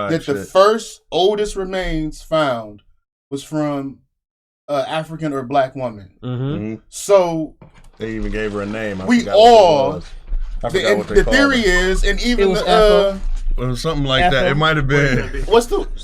that the first oldest remains found was from African or black woman. Mm-hmm. So they even gave her a name. I forgot what they called the theory is, and even it was something like that. It might have been.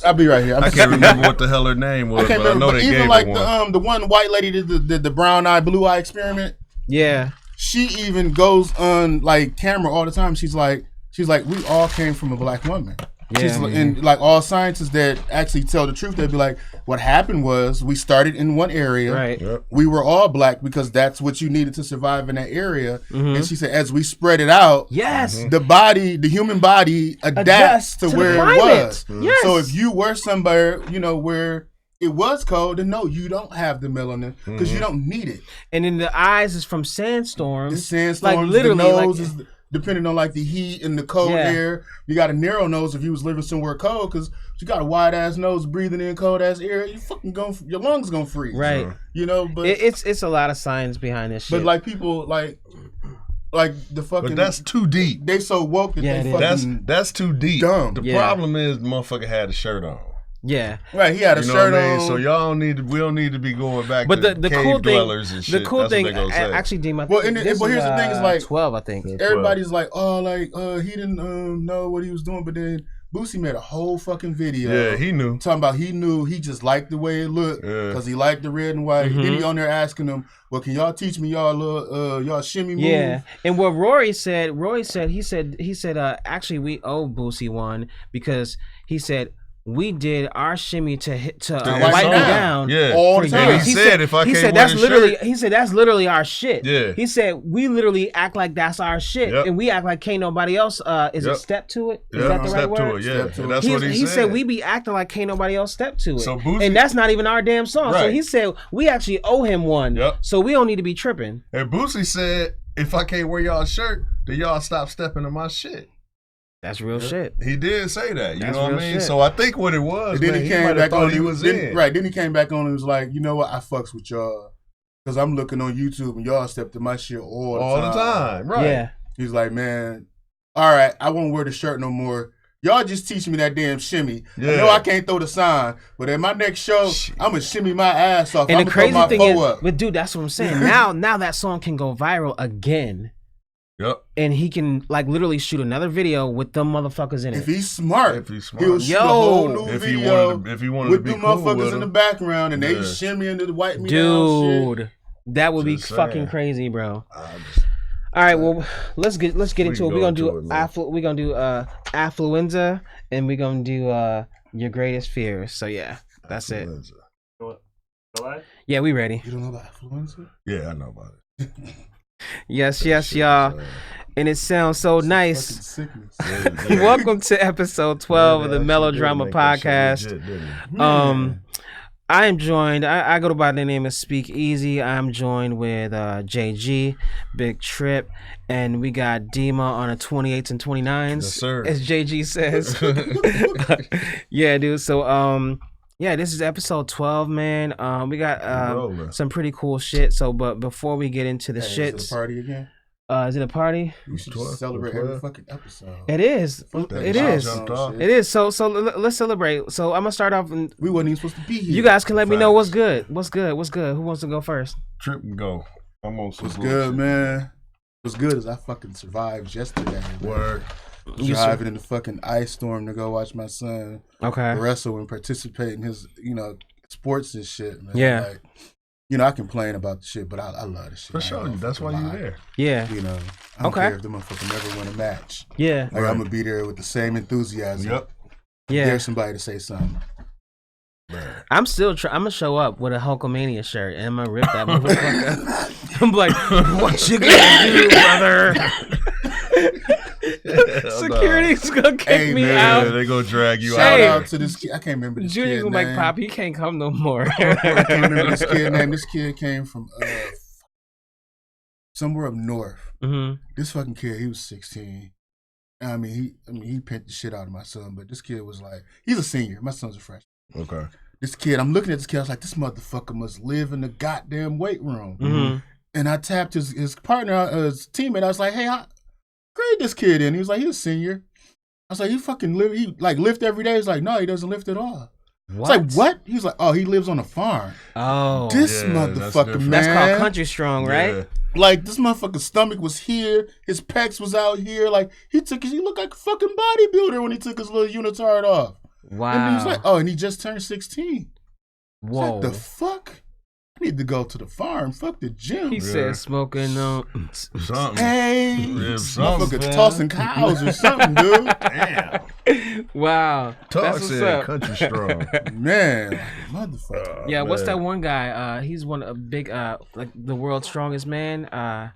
I'll be right here. I can't remember what the hell her name was. I can't remember. I know they even gave like her one. the one white lady did the brown eye, blue eye experiment. Yeah. She even goes on like camera all the time. She's like, we all came from a black woman. Yeah. And like all scientists that actually tell the truth, they'd be like, what happened was we started in one area. Right. Yep. We were all black because that's what you needed to survive in that area. Mm-hmm. And she said, as we spread it out, the human body adapts to where it was. Mm-hmm. Yes. So if you were somewhere, where it was cold, then no, you don't have the melanin because you don't need it. And then the eyes is from sandstorms. The sandstorms, like literally, the nose is depending on like the heat and the cold air. You got a narrow nose if you was living somewhere cold because you got a wide ass nose breathing in cold ass air. You fucking your lungs gonna freeze. Right. But it's a lot of science behind this shit. But like people like the fucking. But that's too deep. They so woke that they fucking. That's too deep. Dumb. The problem is the motherfucker had a shirt on. Yeah, right. He had a shirt on. So y'all we don't need to be going back. But to the cave cool dwellers thing, and shit. the cool That's thing, what they gonna say. actually, Dean. Well, here's the thing: is like 12, I think. Everybody's like, he didn't know what he was doing, but then Boosie made a whole fucking video. Yeah, he knew. Talking about he knew. He just liked the way it looked because he liked the red and white. Mm-hmm. Then he on there asking them, "Well, can y'all teach me y'all little y'all shimmy move?" Yeah, and what Rory said, he said, actually, we owe Boosie one because he said. We did our shimmy to wipe me down. Yeah, all the time. He said if I can't wear that's literally. He said that's literally our shit. Yeah. He said we literally act like that's our shit, and we act like can't nobody else. Is it step to it? Is that the right word? Step to it. That's what he said. He said we be acting like can't nobody else step to it. So Boosie, and that's not even our damn song. Right. So he said we actually owe him one. Yep. So we don't need to be tripping. And Boosie said if I can't wear y'all shirt, then y'all stop stepping to my shit. That's real shit. He did say that. You That's know what I mean? shit. So I think what it was, and then man, he came back on. He was in. Right. Then he came back on and was like, you know what? I fucks with y'all because I'm looking on YouTube and y'all step to my shit all the time. Right. Yeah. He's like, man, all right, I won't wear the shirt no more. Y'all just teach me that damn shimmy. Yeah. I know I can't throw the sign, but at my next show, I'm gonna shimmy my ass off. And I'm the crazy throw my thing is, up. but dude, that's what I'm saying. now that song can go viral again. Yep. And he can like literally shoot another video with them motherfuckers in it. If he's smart, he'll shoot a whole new video if he wanted with to be them cool motherfuckers with in the background and they shimmying to the wipe me down shit. That would be fucking crazy, bro. All right, well, let's get into it. We're gonna do Affluenza, and we're gonna do your greatest fears. So yeah, that's Affluenza. it. Yeah, we ready. You don't know about Affluenza? Yeah, I know about it. Yes, y'all. And it sounds so nice. Welcome to episode 12 of the Melodrama Podcast. I am joined. I go by the name of Speak Easy. I'm joined with JG, Big Trip, and we got Dima on a 28s and 29s, yes, sir. As JG says. Yeah, dude. So yeah, this is episode 12, man. We got some pretty cool shit. So, but before we get into the shits, is it a party again? Is it a party? We should just celebrate every fucking episode. It is. It is. It is. So let's celebrate. So I'm gonna start off. And we wasn't even supposed to be here. You guys can let me know what's good. What's good? Who wants to go first? Trip and go. What's good, man? What's good is I fucking survived yesterday. Word. Driving in the fucking ice storm to go watch my son wrestle and participate in his, sports and shit, man. Yeah. Like, I complain about the shit, but I love the shit. For sure. That's why you're there. Yeah. I don't care if the motherfucker never win a match. Yeah. Like, I'm going to be there with the same enthusiasm. Yep. Yeah. There's somebody to say something. I'm still I'm gonna show up with a Hulkamania shirt and I'm gonna rip that motherfucker. I'm like, what you gonna do, brother? Security's gonna kick me out. They gonna drag you Shout out. out to this kid. I can't remember this Junior's kid gonna name. like, Pop, he can't come no more. I can't remember this kid name. This kid came from somewhere up north. Mm-hmm. This fucking kid, he was 16. I mean, he pimped the shit out of my son, but this kid was like, he's a senior. My son's a freshman. Okay. This kid, I'm looking at this kid, I was like, this motherfucker must live in the goddamn weight room. Mm-hmm. And I tapped his partner, his teammate. I was like, hey, how grade this kid in? He was like, he's a senior. I was like, he fucking live. He like lift every day. He's like, no, he doesn't lift at all. What? It's like, what? He's like, oh, he lives on a farm. Oh, this motherfucker, man. That's called country strong, right? Yeah. Like, this motherfucker's stomach was here. His pecs was out here. Like, he looked like a fucking bodybuilder when he took his little unitard off. Wow. And he was like, oh, and he just turned 16. Whoa. What the fuck? I need to go to the farm. Fuck the gym. He said smoking something. Hey, motherfucker tossing cows or something, dude. Damn. Wow. Talk said country strong. Man, motherfucker. Yeah, what's that one guy? He's one a big like the world's strongest man. I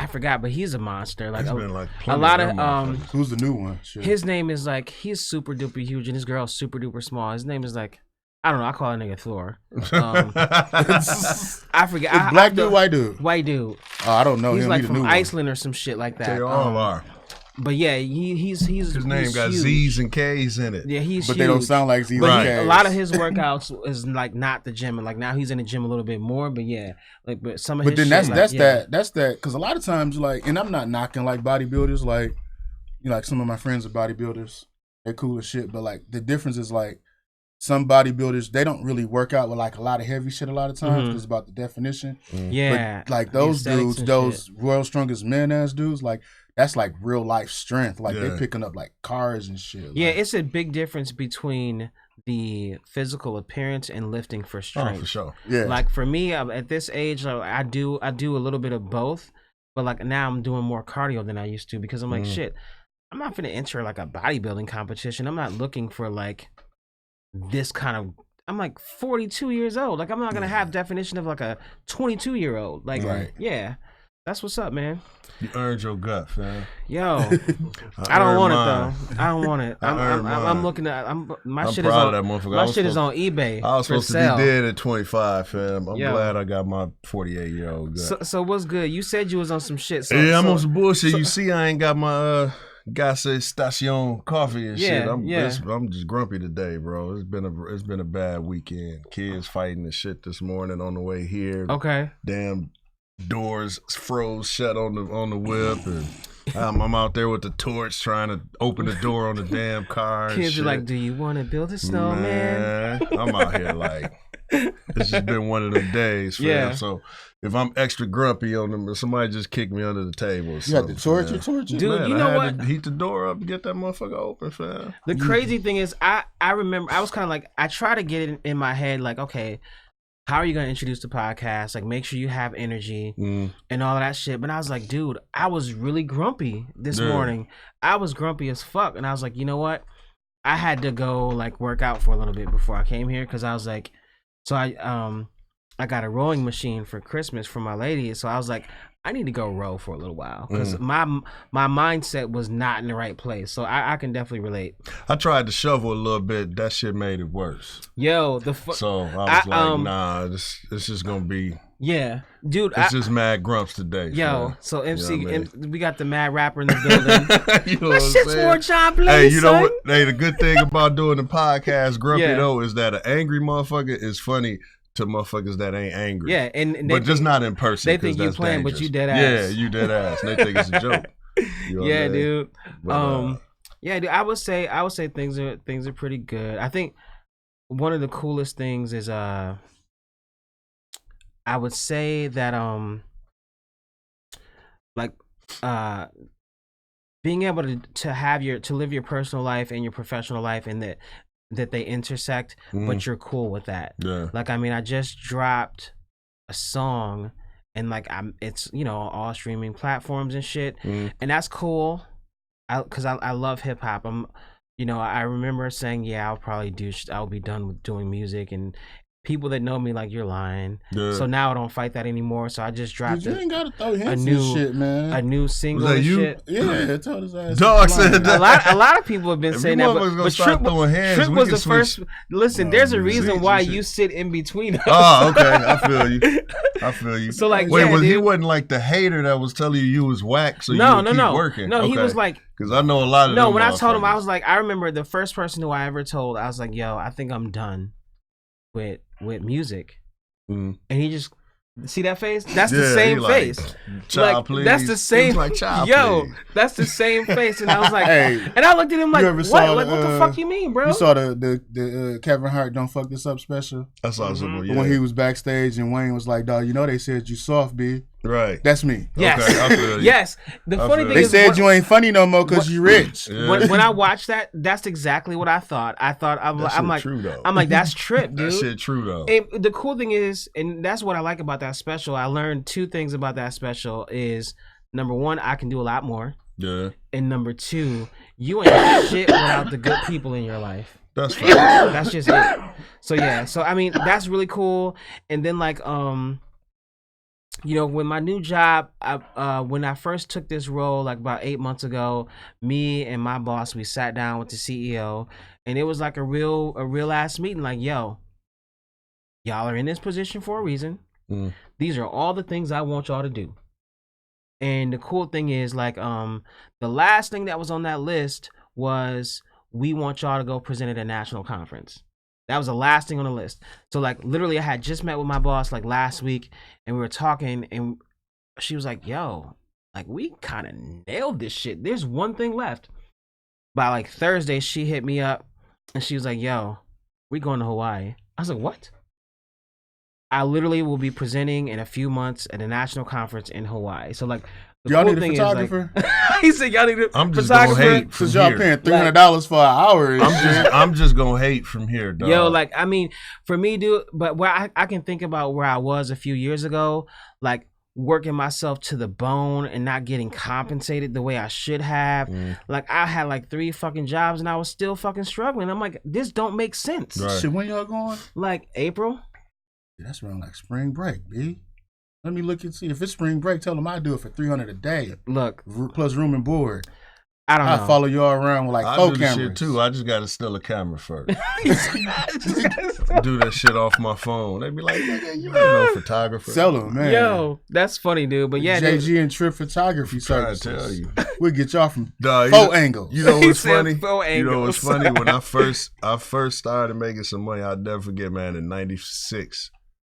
forgot, but he's a monster. Like a lot of who's the new one? Shit. His name is like he's super duper huge and his girl's super duper small. His name is like I don't know. I call a nigga Thor. I forget. Black dude, white dude. White dude. Oh, I don't know. He's him. like from Iceland or some shit like that. They all are. But yeah, he's his name got huge. Z's and K's in it. Yeah, he's but huge. They don't sound like Z's and K's. A lot of his workouts is like not the gym, and like now he's in the gym a little bit more. But yeah, like but some of his. But then shit, that's that because a lot of times like, and I'm not knocking like bodybuilders, like like some of my friends are bodybuilders, they're cool as shit. But like the difference is like some bodybuilders they don't really work out with like a lot of heavy shit a lot of times because it's about the definition. Yeah, but like those dudes, those world's strongest men ass dudes, like. That's like real life strength. Like they picking up like cars and shit. Yeah, it's a big difference between the physical appearance and lifting for strength. Oh, for sure. Yeah. Like for me, at this age, I do a little bit of both, but like now I'm doing more cardio than I used to because I'm like, shit, I'm not gonna enter like a bodybuilding competition. I'm not looking for like this kind of. I'm like 42 years old. Like I'm not gonna have definition of like a 22-year-old. Like yeah. That's what's up, man. You earned your gut, fam. Yo, I don't want it though. I don't want it. I'm looking at. My shit is on. My shit is on eBay. I was supposed to be dead at 25, fam. I'm glad I got my 48-year-old gut. So what's good? You said you was on some shit. Yeah, I'm on some bullshit. You see, I ain't got my Gas Station coffee and shit. I'm just grumpy today, bro. It's been a bad weekend. Kids fighting and shit this morning on the way here. Okay. Damn. Doors froze shut on the whip, and I'm out there with the torch trying to open the door on the damn car. Kids are like, "Do you want to build a snowman?" Man, I'm out here like it's just been one of them days, fam. Yeah. So if I'm extra grumpy on them, somebody just kick me under the table. You got the torch, dude. Man, you know I had what? to heat the door up and get that motherfucker open, fam. The crazy thing is, I remember I was kind of like I try to get it in my head, like, okay. How are you going to introduce the podcast? Like, make sure you have energy and all of that shit. But I was like, dude, I was really grumpy this morning. I was grumpy as fuck. And I was like, you know what? I had to go, like, work out for a little bit before I came here. Because I was like, so I got a rowing machine for Christmas for my lady. So I was like, I need to go row for a little while. Because my mindset was not in the right place. So I can definitely relate. I tried to shovel a little bit. That shit made it worse. Yo, so I was like, nah, this is going to be... Yeah, dude. It's just mad grumps today. Yo, so MC, you know what I mean? We got the mad rapper in the building. You know what I'm shit's more John Blaze, Hey, you know what? Hey, the good thing about doing the podcast, Grumpy, though, is that an angry motherfucker is funny to motherfuckers that ain't angry. Yeah, and but just not in person. They think you playing, dangerous. But you dead ass. Yeah, you dead ass. And they think it's a joke. You know yeah, dude. Yeah, dude. I would say things are pretty good. I think one of the coolest things is I would say that being able to live your personal life and your professional life and that they intersect, but you're cool with that. Yeah. Like, I mean, I just dropped a song and like it's, you know, all streaming platforms and shit. And that's cool. Cause I love hip hop. I remember saying, yeah, I'll be done with doing music, and people that know me like, you're lying. Yeah. So now I don't fight that anymore. So I just dropped you ain't gotta throw hints and shit, man. A new single and shit. Yeah, told his ass. Dog said that. A lot of people have been saying that, but Trip was the first. Listen, there's a reason why you sit in between us. Oh, okay. I feel you. So like, he wasn't like the hater that was telling you was whack, so you would keep working. No, he was like, because I know a lot of them. No, when I told him, I was like, I remember the first person who I ever told, I was like, yo, I think I'm done with music. And he just See that face? That's the same face. Child, please. That's the same. Like, child, please. That's the same face. And I was like, and I looked at him like, what? Like, what the fuck you mean, bro? You saw the Kevin Hart "Don't Fuck This Up" special? I saw some. Yeah. When he was backstage and Wayne was like, "Dog, you know they said you soft, B." Right. That's me. Yes. Okay, I feel you. Yes. The funny thing they is, said you ain't funny no more because you rich. Yeah. When I watched that, that's exactly what I thought. I'm like, true, though. I'm like, that's trip, dude. That shit true though. And the cool thing is, and that's what I like about that special. I learned two things about that special. Is number one, I can do a lot more. Yeah. And number two, you ain't shit without the good people in your life. That's fine. That's just it. So yeah. So I mean, that's really cool. And then like you know, when my new job, when I first took this role, like about 8 months ago, me and my boss, we sat down with the CEO, and it was like a real ass meeting. Like, yo, y'all are in this position for a reason. These are all the things I want y'all to do. And the cool thing is, like, the last thing that was on that list was we want y'all to go present at a national conference. That was the last thing on the list. So like literally I had just met with my boss like last week and we were talking and she was like, yo, like we kind of nailed this shit. There's one thing left. By like Thursday, she hit me up and she was like, yo, we going to Hawaii. I was like, what? I literally will be presenting in a few months at a national conference in Hawaii. So like, the y'all cool need a photographer? Like, he said y'all need a I'm just photographer. Gonna hate since y'all paying $300 for an hour. I'm just gonna hate from here, dog. Yo, like I mean, for me, dude. But where I can think about where I was a few years ago, like working myself to the bone and not getting compensated the way I should have. Like I had like 3 fucking jobs and I was still fucking struggling. I'm like, this don't make sense. Right. Shit, when y'all going? Like April. Yeah, that's around like spring break, B. Let me look and see. If it's spring break, tell them I do it for $300 a day. Look, plus room and board. I don't know. I follow y'all around with like 4 cameras. Shit too. I just gotta steal a camera first. Do that shit off my phone. They be like, nigga, you ain't no photographer. Sell them, man. Yo, that's funny, dude. But yeah, JG dude. and Trip Photography Services. I tell you, we'll get y'all from 4 angles. You know what's funny? You know what's funny? When I first started making some money, I'll never forget, man. In '96.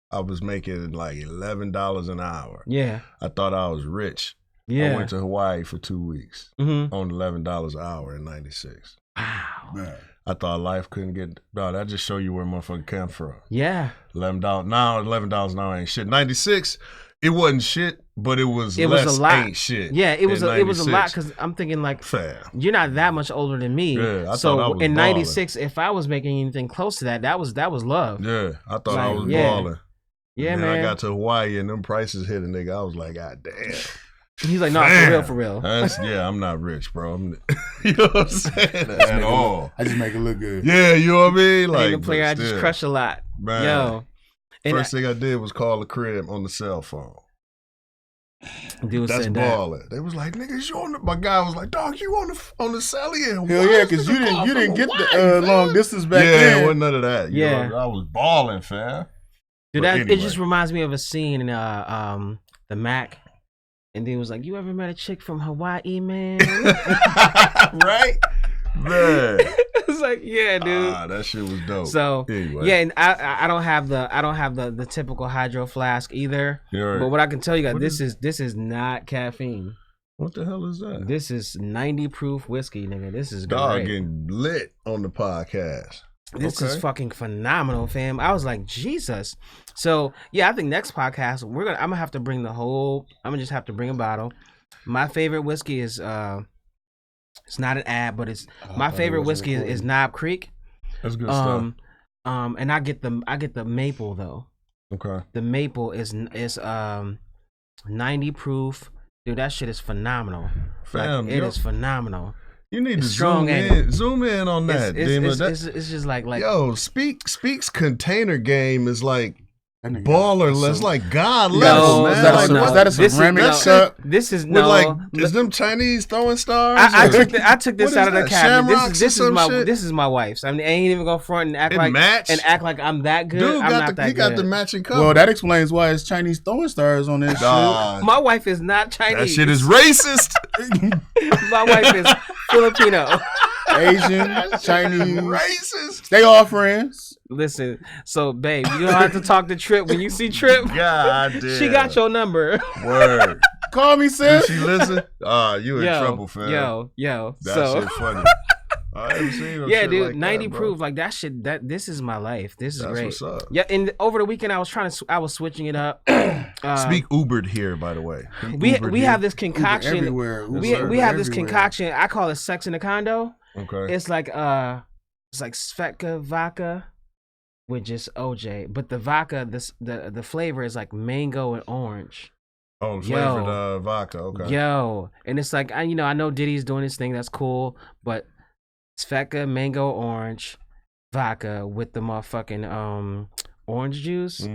I was making like $11 an hour. Yeah. I thought I was rich. Yeah. I went to Hawaii for 2 weeks on $11 an hour in '96. Wow. Man. I thought life couldn't get, no, that just show you where motherfucker come from. Yeah. $11. Now $11 an hour ain't shit. '96, it wasn't shit, but it was a lot. Ain't shit. Yeah, it was a lot because I'm thinking like, you're not that much older than me. Yeah, I thought I was in '96, if I was making anything close to that, that was love. Yeah, I thought I was balling. Yeah, and then man. I got to Hawaii and them prices hit a nigga. I was like, God damn. He's like, no, for real. Yeah, I'm not rich, bro. You know what I'm saying? At all. I just make it look good. Yeah, you know what I mean? Like, a player, I just crush a lot. Man. Yo. First thing I did was call the crib on the cell phone. Dude that's balling. They was like, niggas, you on the, my guy was like, dog, you on the celly in Hawaii? Hell yeah, because you didn't get the long distance back then. Yeah, it wasn't none of that. You know, I was balling, fam. Dude, anyway. It just reminds me of a scene in the Mac, and then it was like, "You ever met a chick from Hawaii, man?" Right, man. It's like, yeah, dude. That shit was dope. So anyway. Yeah, and I don't have the typical hydro flask either. Right. But what I can tell you guys, this is not caffeine. What the hell is that? This is 90 proof whiskey, nigga. This is dog great. Getting lit on the podcast. This is fucking phenomenal, fam. I was like, Jesus. So yeah, I think next podcast I'm gonna have to bring I'm gonna just have to bring a bottle. My favorite whiskey is it's not an ad, but it's my favorite whiskey is Knob Creek. That's good stuff. And I get the maple though. Okay. The maple is 90 proof. Dude, that shit is phenomenal. Fam, it is phenomenal. You need to zoom in on that. It's just like yo, Speak's container game is like baller. It's like God level, man. Is that a ceramic cup? This is is them Chinese throwing stars? I took this out of the cabinet. This is my wife's. I mean, I ain't even gonna front and act like I'm that good. Dude, I'm not that good. He got the matching cup. Well, that explains why it's Chinese throwing stars on this shit. My wife is not Chinese. That shit is racist. My wife is Filipino. Asian, Chinese, racist. They all friends. Listen, so babe, you don't have to talk to Trip when you see Trip. God damn. She got your number. Word. Call me, sis. Did she listen? You in trouble, fam. Yo. That shit funny. I haven't seen no shit dude, like 90 that, proof, like that shit. This is my life. This is great. What's up. Yeah, and over the weekend I was switching it up. Speak Ubered here, by the way. We have this concoction. Uber everywhere. We have this concoction. I call it sex in the condo. Okay. It's like Svetka vodka with just OJ, but the vodka, the flavor is like mango and orange. Oh, flavored vodka. Okay. Yo, and it's like I know Diddy's doing his thing. That's cool, but Svetka mango orange vodka with the motherfucking orange juice.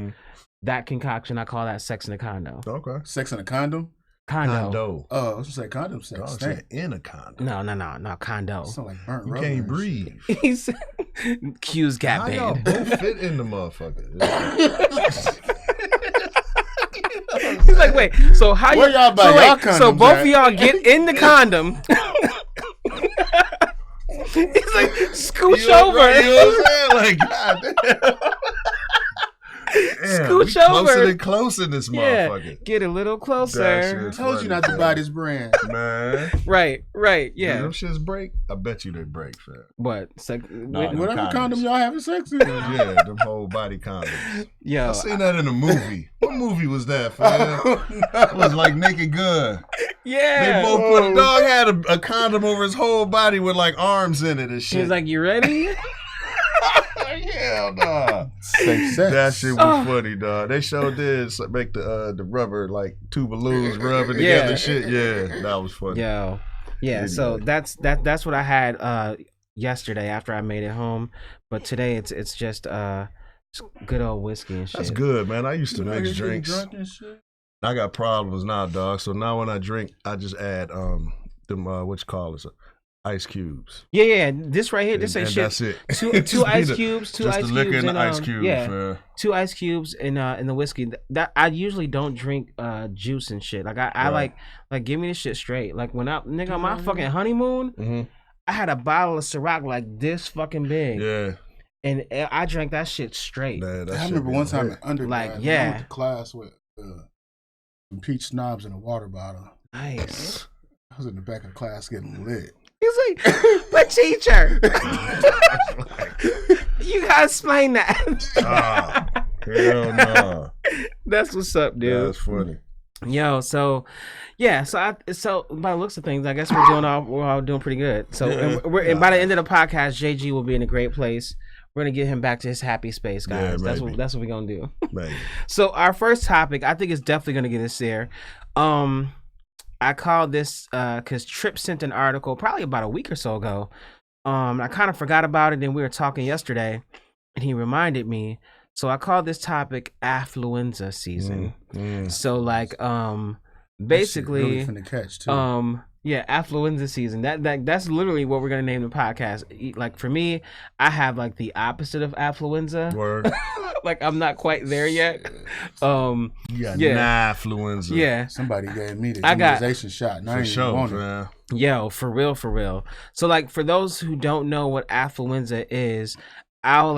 That concoction, I call that sex in a condo. Okay. Sex in a condom? Condo. Oh, I was gonna say condom sex. I was saying in a condo. No, condo. Sound like burnt You rubber can't and breathe. He's Q's cat How y'all band. both fit in the motherfucker? He's like, wait, so how Where y'all buy y'all condoms so both at? of y'all get in the condom. He's like, scooch over. Right, you know what I'm saying? Like, goddamn. Damn, Scooch we over. Closer than close in this motherfucker. Get a little That closer. shit's I told funny, you not to man. buy this brand. Man. Right, Yeah. yeah. Them shits break? I bet you they break, fam. What? Nah, Whatever condoms. condom y'all having sex in. Yeah, them whole body condoms. Yo, I seen that in a movie. What movie was that, fam? It was like Naked Gun. yeah. They both put a dog had a condom over his whole body with like arms in it and shit. He was like, "You ready?" Hell nah. Safe sex. That shit was funny, dog. They sure did make the rubber like two balloons rubbing together. Yeah. Shit, yeah, that was funny. Yo, yeah. So that's what I had yesterday after I made it home. But today it's just good old whiskey and shit. That's good, man. I used to mix Niggas getting drinks. drunk and shit. I got problems now, dog. So now when I drink, I just add them what you call it, ice cubes. Yeah. This right here, this ain't and shit. that's it. Two ice cubes, two just ice the liquor cubes, and the ice cubes. yeah, Man. 2 ice cubes in the whiskey. That I usually don't drink juice and shit. Like I Right. like give me this shit straight. Like when on my fucking honeymoon, I had a bottle of Ciroc like this fucking big. Yeah. And I drank that shit straight. Man, that I shit remember be one time in lit. undergrad, Like, I yeah. went to class with some peach snobs in a water bottle. Nice. I was in the back of the class getting lit. He's like, but teacher, you gotta explain that. Hell no. That's what's up, dude. That's funny. Yo, so yeah, so by the looks of things, I guess we're all doing pretty good. So and by the end of the podcast, JG will be in a great place. We're gonna get him back to his happy space, guys. Yeah, that's what we're gonna do. Maybe. So our first topic, I think, is definitely gonna get us there. I called this because Trip sent an article probably about a week or so ago. I kind of forgot about it, and we were talking yesterday, and he reminded me. So I called this topic Affluenza season. So like basically Really finna catch too. yeah, Affluenza season. That's literally what we're gonna name the podcast. Like for me, I have like the opposite of affluenza. Word. Like I'm not quite there yet. You got affluenza. Yeah. Somebody gave me the I got- immunization shot. And I For ain't sure, want it. man. Yo, for real. So like for those who don't know what affluenza is, I'll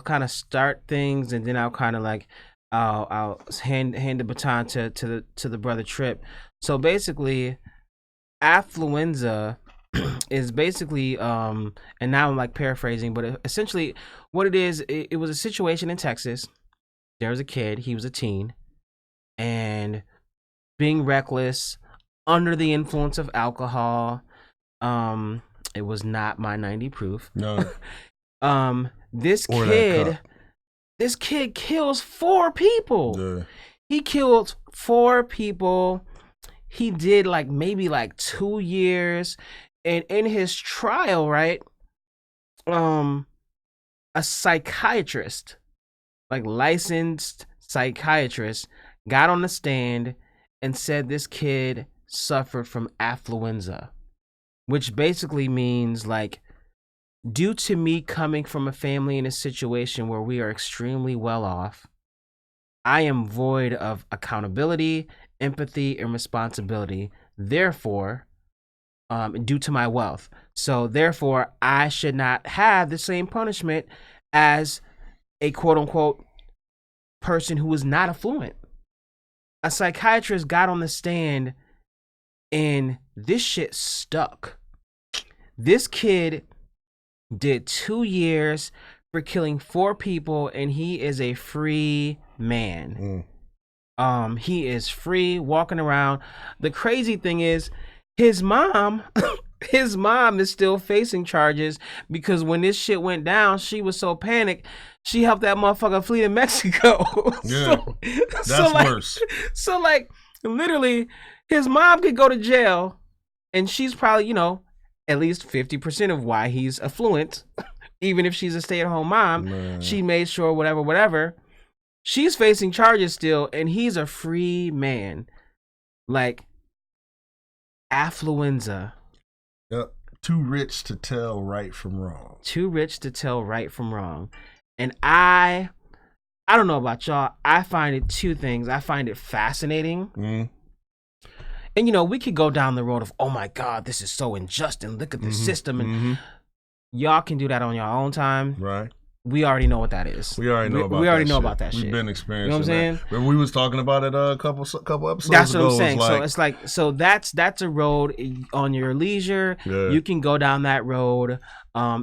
kind of start things, and then I'll kind of like I'll hand the baton to the brother Trip. So basically, affluenza is basically and now I'm like paraphrasing, but essentially what it is, it was a situation in Texas. There was a kid, he was a teen, and being reckless, under the influence of alcohol. It was not my 90 proof. No. This Or that kid kills 4 people. Yeah. He killed 4 people. He did like maybe like 2 years. And in his trial, right? A psychiatrist, like licensed psychiatrist, got on the stand and said this kid suffered from affluenza, which basically means like, due to me coming from a family in a situation where we are extremely well off, I am void of accountability, empathy, and responsibility. Therefore, due to my wealth. So therefore, I should not have the same punishment as a quote unquote person who is not affluent. A psychiatrist got on the stand and this shit stuck. This kid did 2 years for killing 4 people, and he is a free man. He is free walking around. The crazy thing is his mom is still facing charges because when this shit went down, she was so panicked, she helped that motherfucker flee to Mexico. Yeah, that's worse. So like literally his mom could go to jail and she's probably, at least 50% of why he's affluent. Even if she's a stay-at-home mom, man. She made sure whatever. She's facing charges still, and he's a free man. Like, Affluenza. Yep. Too rich to tell right from wrong. Too rich to tell right from wrong. And I don't know about y'all. I find it 2 things. I find it fascinating. And, we could go down the road of, oh my God, this is so unjust, and look at the system. And y'all can do that on your own time. Right. We already know what that is. We already know about that shit. We've been experiencing that. You know what I'm saying? We was talking about it a couple episodes ago. That's what I'm saying. So that's a road on your leisure. Yeah. You can go down that road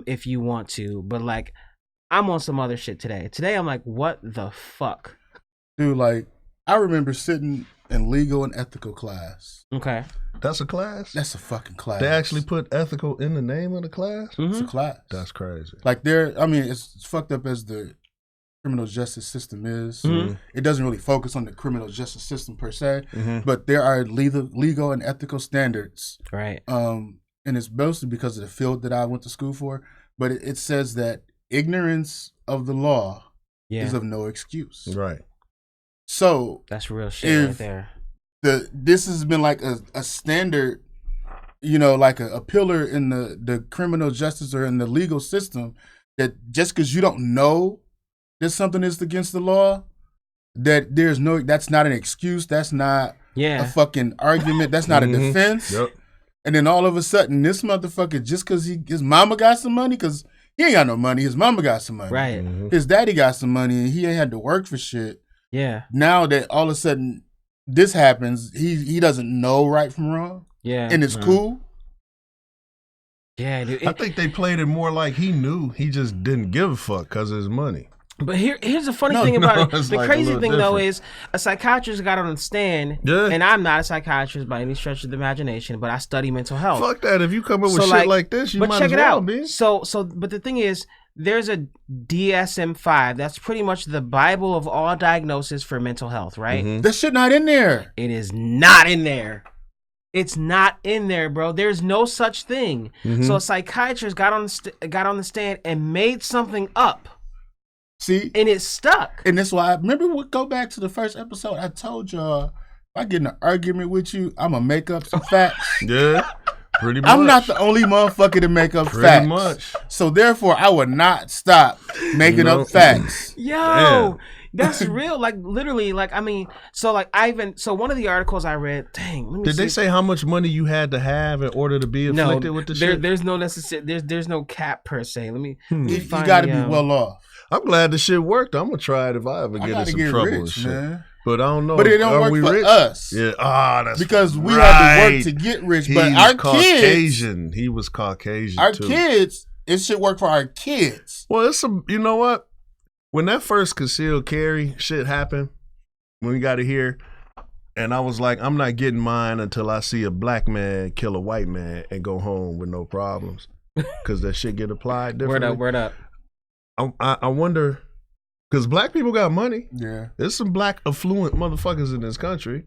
if you want to. But like, I'm on some other shit today. Today I'm like, what the fuck? Dude, like, I remember sitting in legal and ethical class. Okay. That's a class? That's a fucking class. They actually put ethical in the name of the class? It's a class. That's crazy. Like it's fucked up as the criminal justice system is. It doesn't really focus on the criminal justice system per se, but there are legal and ethical standards. Right. And it's mostly because of the field that I went to school for, but it says that ignorance of the law is of no excuse. Right. So that's real shit right there. This has been like a standard, like a pillar in the criminal justice or in the legal system, that just because you don't know that something is against the law, that's not an excuse. That's not a fucking argument. That's not a defense. Yep. And then all of a sudden, this motherfucker, just because his mama got some money, because he ain't got no money, his mama got some money. Right. His daddy got some money, and he ain't had to work for shit. Yeah. Now that all of a sudden this happens, he doesn't know right from wrong. Yeah. And it's cool. Yeah, dude. I think they played it more like he knew. He just didn't give a fuck because of his money. But here's the funny thing about it. The crazy thing, though, is a psychiatrist got on the stand, and I'm not a psychiatrist by any stretch of the imagination, but I study mental health. Fuck that. If you come up with shit like this, you might as well be. But the thing is, there's a DSM-5. That's pretty much the Bible of all diagnosis for mental health, right? That shit not in there. It is not in there. It's not in there, bro. There's no such thing. So a psychiatrist got on the stand and made something up. See? And it stuck. And that's why we'll go back to the first episode. I told y'all, if I get in an argument with you, I'm going to make up some facts. Yeah. Pretty much. I'm not the only motherfucker to make up facts. Pretty much. So therefore, I would not stop making up facts. Yo, that's real. Like literally, like I mean, so one of the articles I read. Dang, did they say how much money you had to have in order to be afflicted with the shit? There's no necessary. There's no cap per se. Let me. You got to be well off. I'm glad the shit worked. I'm gonna try it if I ever get in some trouble and shit. Man. But I don't know. But it don't work for us. Yeah. That's because we had to work to get rich. But our Caucasian. He was Caucasian. Our kids, it should work for our kids. Well, you know what? When that first concealed carry shit happened, when we got it here, and I was like, I'm not getting mine until I see a black man kill a white man and go home with no problems, because that shit get applied differently. Word up. I wonder. Because black people got money. Yeah. There's some black affluent motherfuckers in this country.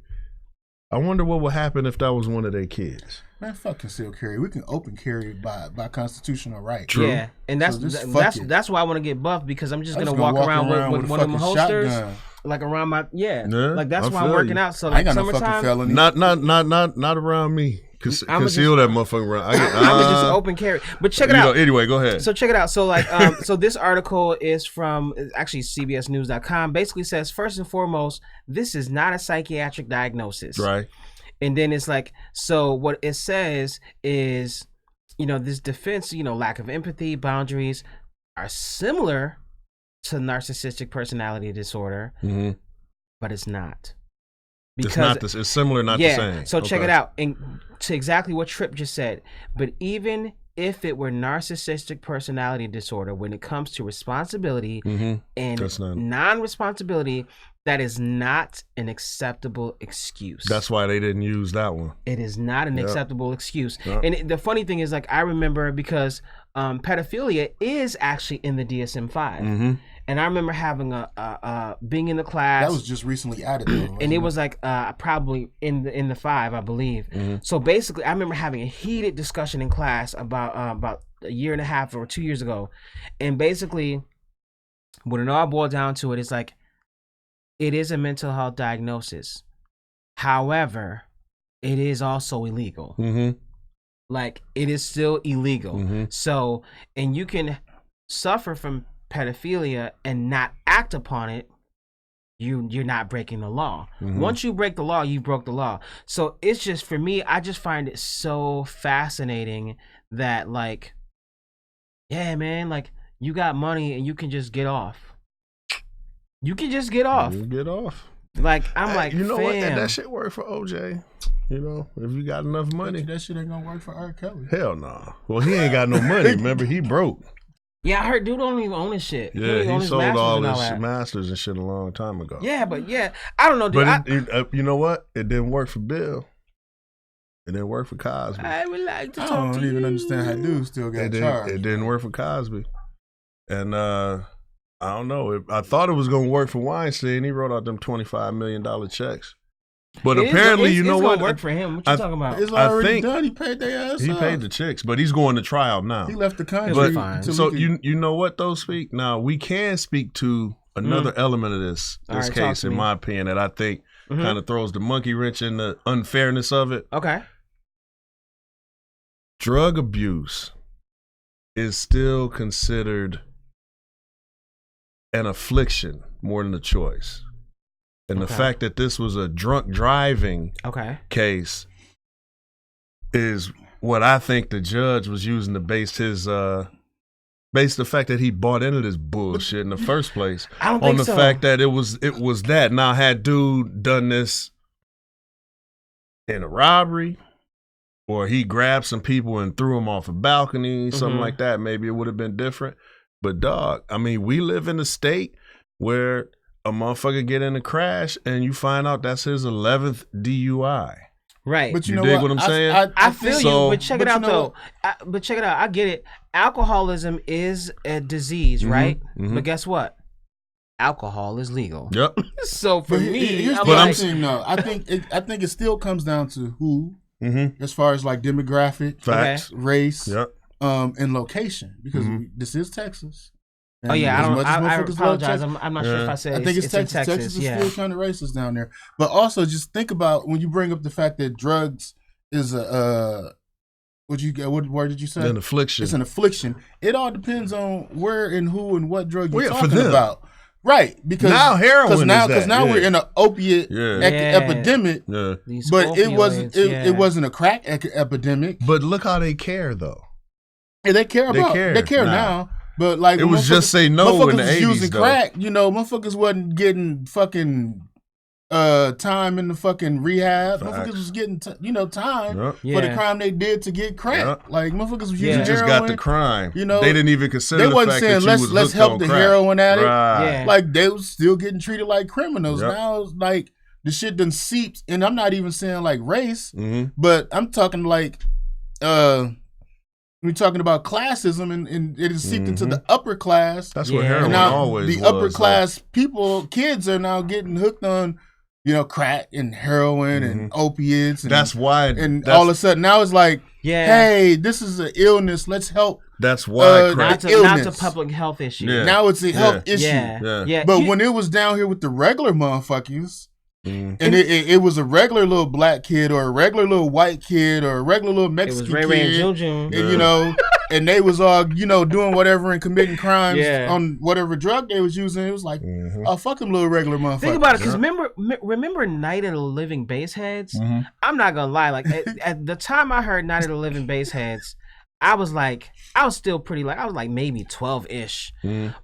I wonder what would happen if that was one of their kids. Man, fuck concealed carry. We can open carry by constitutional right. True. Yeah, and that's why I want to get buffed, because I'm just gonna walk around with one of them holsters, shotgun. Like around my like that's why I'm working out. So like I ain't got no fucking felony. Not around me. Conceal that motherfucker around. I'm just open carry. But check it out. Anyway, go ahead. So check it out. So like, so this article is from actually CBSNews.com. Basically says, first and foremost, this is not a psychiatric diagnosis. Right. And then it's like, so what it says is, this defense, lack of empathy, boundaries are similar to narcissistic personality disorder, but it's not. Because it's not this. It's similar, not the same. So check it out, and to exactly what Tripp just said. But even if it were narcissistic personality disorder, when it comes to responsibility and non-responsibility, that is not an acceptable excuse. That's why they didn't use that one. It is not an acceptable excuse. And the funny thing is, like, I remember because pedophilia is actually in the DSM-5. And I remember having being in the class. That was just recently added, though, and it was like probably in the 5, I believe. So basically, I remember having a heated discussion in class about a year and a half or 2 years ago, and basically, when it all boiled down to it, it's like it is a mental health diagnosis. However, it is also illegal. Like, it is still illegal. So, and you can suffer from pedophilia and not act upon it, you're not breaking the law. Once you break the law, you broke the law. So it's just, for me, I just find it so fascinating that, like, yeah, man, like, you got money and you can just get off. You can just get off. You get off. Like, I'm like, you know fam. what? And that shit work for OJ. You know, if you got enough money. That shit ain't gonna work for R. Kelly. Hell no. Nah. Well, he ain't got no money. Remember, he broke. Yeah, I heard dude don't even own his shit. Yeah, he sold all his masters and shit a long time ago. Yeah, but I don't know, dude. But you know what? It didn't work for Bill. It didn't work for Cosby. I would like to talk to you. I don't even understand how dude still got charged. It didn't work for Cosby. And I don't know. I thought it was going to work for Weinstein. He wrote out them $25 million checks. But apparently, you know what? It's going to work for him. What you talking about? It's already done. He paid their ass. He paid the chicks, but he's going to trial now. He left the country. So you know what, though, Speak? Now, we can speak to another element of this case, in my opinion, that I think kind of throws the monkey wrench in the unfairness of it. Okay. Drug abuse is still considered an affliction more than a choice. And the fact that this was a drunk driving case is what I think the judge was using to base his the fact that he bought into this bullshit in the first place on the fact that it was that. Now, had dude done this in a robbery, or he grabbed some people and threw them off a balcony, something like that, maybe it would have been different. But dog, I mean, we live in a state where a motherfucker get in a crash and you find out that's his 11th DUI. Right. But you dig what I'm saying? I feel you, but check it out though. But check it out. I get it. Alcoholism is a disease, right? But guess what? Alcohol is legal. Yep. So for me, here's the other thing, though. I think it still comes down to who, as far as like demographic, facts, race, and location, because this is Texas. And I apologize. I'm not sure if I said. I think it's Texas. Texas is still kind of racist down there. But also, just think about when you bring up the fact that drugs is a what word did you say? An affliction. It's an affliction. It all depends on where and who and what drug you're talking about. Right, because now heroin because now we're in an opiate epidemic. Yeah. But it wasn't a crack epidemic. But look how they care though. Yeah, they care now. But like, it was just say no in the 80s, using though. Crack, motherfuckers wasn't getting fucking time in the fucking rehab. Facts. Motherfuckers was getting time for the crime they did to get crack. Like motherfuckers was using heroin. You just got the crime. They didn't even consider they the wasn't fact saying that you was let's help the crack. heroin addict. Right. Yeah. Like they was still getting treated like criminals. Now it's like the shit done seeped, and I'm not even saying like race, but I'm talking like we're talking about classism, and it is seeped into the upper class. That's what heroin always was. The upper class kids are now getting hooked on, crack and heroin and opiates. And, that's why. And all of a sudden now it's like, hey, this is an illness. Let's help. That's why not a public health issue. Yeah. Now it's a health issue. Yeah. But when it was down here with the regular motherfuckers, and it was a regular little black kid or a regular little white kid or a regular little Mexican kid. It was Ray and June. And, and they was all, doing whatever and committing crimes on whatever drug they was using. It was like, oh, fuck them little regular motherfuckers. Think about it, because remember Night of the Living Bassheads? I'm not going to lie. Like, at the time I heard Night of the Living Bassheads, I was still pretty, I was maybe 12-ish.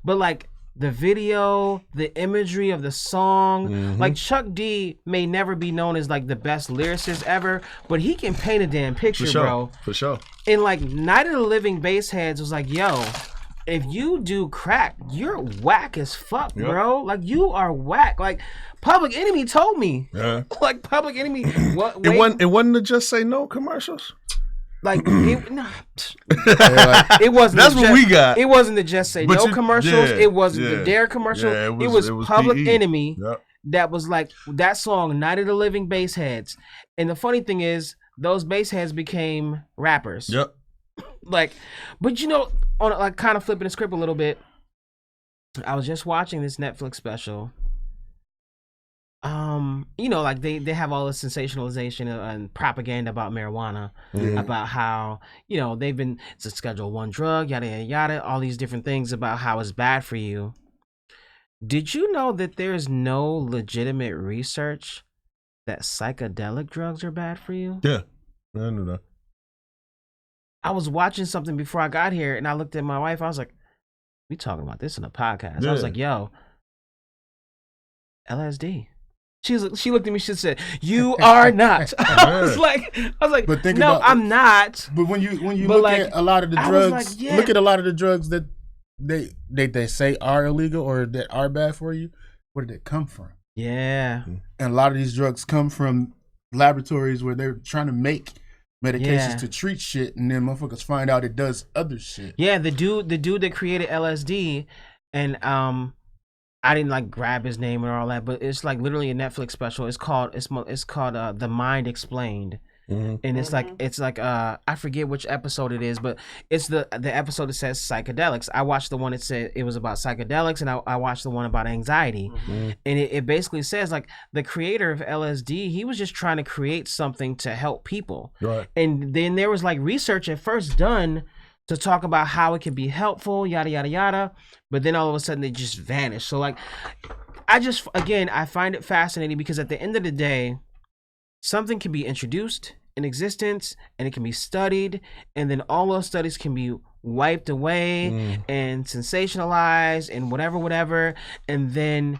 But, the video, the imagery of the song. Like Chuck D may never be known as like the best lyricist ever, but he can paint a damn picture, bro. For sure. And like Night of the Living Bassheads was like, yo, if you do crack, you're whack as fuck, bro. Like you are whack. Like Public Enemy told me. Yeah. Like Public Enemy. It wasn't the Just Say No commercials. Like it wasn't. That's what we got. It wasn't the Just Say No commercials. It wasn't the Dare commercial. Yeah, it was Public PE. Enemy. Yep. That was like that song, Night of the Living Bassheads. And the funny thing is, those bassheads became rappers. Yep. Like, but you know, on like kind of flipping the script a little bit, I was just watching this Netflix special. You know, like they have all this sensationalization and propaganda about marijuana, about how, you know, it's a Schedule I drug, yada yada yada, all these different things about how it's bad for you. Did you know that there's no legitimate research that psychedelic drugs are bad for you? Yeah, I knew that. I was watching something before I got here, and I looked at my wife. I was like, "We talking about this in a podcast?" Yeah. I was like, "Yo, LSD." She looked at me. She said, "You are not." I was like, but think no, I'm not. But when you look at a lot of the drugs, look at a lot of the drugs that they say are illegal or that are bad for you. Where did it come from? Yeah, and a lot of these drugs come from laboratories where they're trying to make medications to treat shit, and then motherfuckers find out it does other shit. Yeah, the dude that created LSD, and I didn't like grab his name and all that, but it's like literally a Netflix special. It's called The Mind Explained. And it's like I forget which episode it is, but it's the episode that says psychedelics. I watched the one that said it was about psychedelics, and I watched the one about anxiety. And it basically says like the creator of LSD, he was just trying to create something to help people. Right. And then there was like research at first done to talk about how it can be helpful, yada yada yada, but then all of a sudden it just vanished. So like I find it fascinating because at the end of the day, something can be introduced in existence and it can be studied, and then all those studies can be wiped away and sensationalized and whatever, and then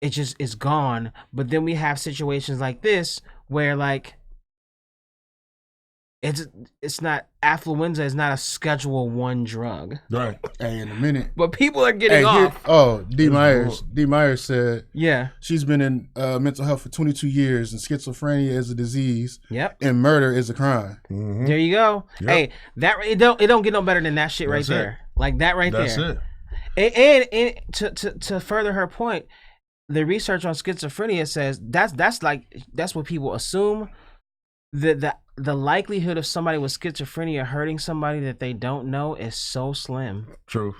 it just is gone. But then we have situations like this where like it's not Affluenza is not a Schedule I drug. Right. Hey, in a minute. But people are getting off. D. Myers said she's been in mental health for 22 years, and schizophrenia is a disease. Yep. And murder is a crime. There you go. Yep. Hey, it don't get no better than that shit right there. Like that right there. That's it. And to further her point, the research on schizophrenia says that's what people assume. The likelihood of somebody with schizophrenia hurting somebody that they don't know is so slim. True.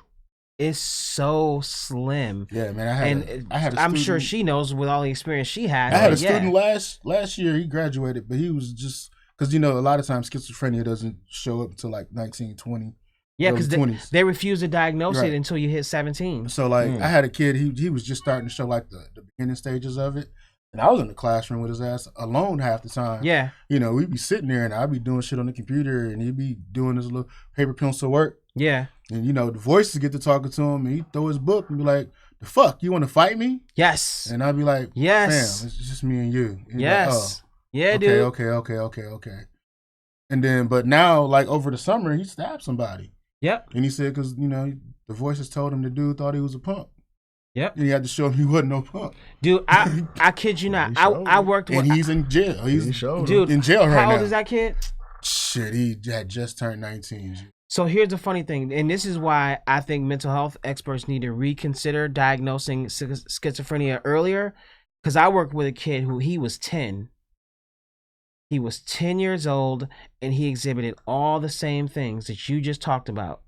It's so slim. Yeah, man. I had a I'm sure she knows with all the experience she had. I had a student last year. He graduated, but he was just because a lot of times schizophrenia doesn't show up until like 19, 20. Yeah, because they refuse to diagnose it until you hit 17. So like I had a kid. He was just starting to show like the beginning stages of it. And I was in the classroom with his ass alone half the time. Yeah. We'd be sitting there and I'd be doing shit on the computer and he'd be doing his little paper pencil work. Yeah. And, the voices get to talking to him and he'd throw his book and be like, the fuck, you want to fight me? Yes. And I'd be like, yes. Fam, it's just me and you. And yes. Yeah, dude. Okay. And then, but now, like over the summer, he stabbed somebody. Yep. And he said, because, the voices told him the dude thought he was a punk. Yep. And he had to show him he wasn't no punk. Dude, I kid you not. I worked with... And he's in jail. He's in jail right now. How old is that kid? Shit, he had just turned 19. So here's the funny thing, and this is why I think mental health experts need to reconsider diagnosing schizophrenia earlier, because I worked with a kid who he was 10. He was 10 years old, and he exhibited all the same things that you just talked about.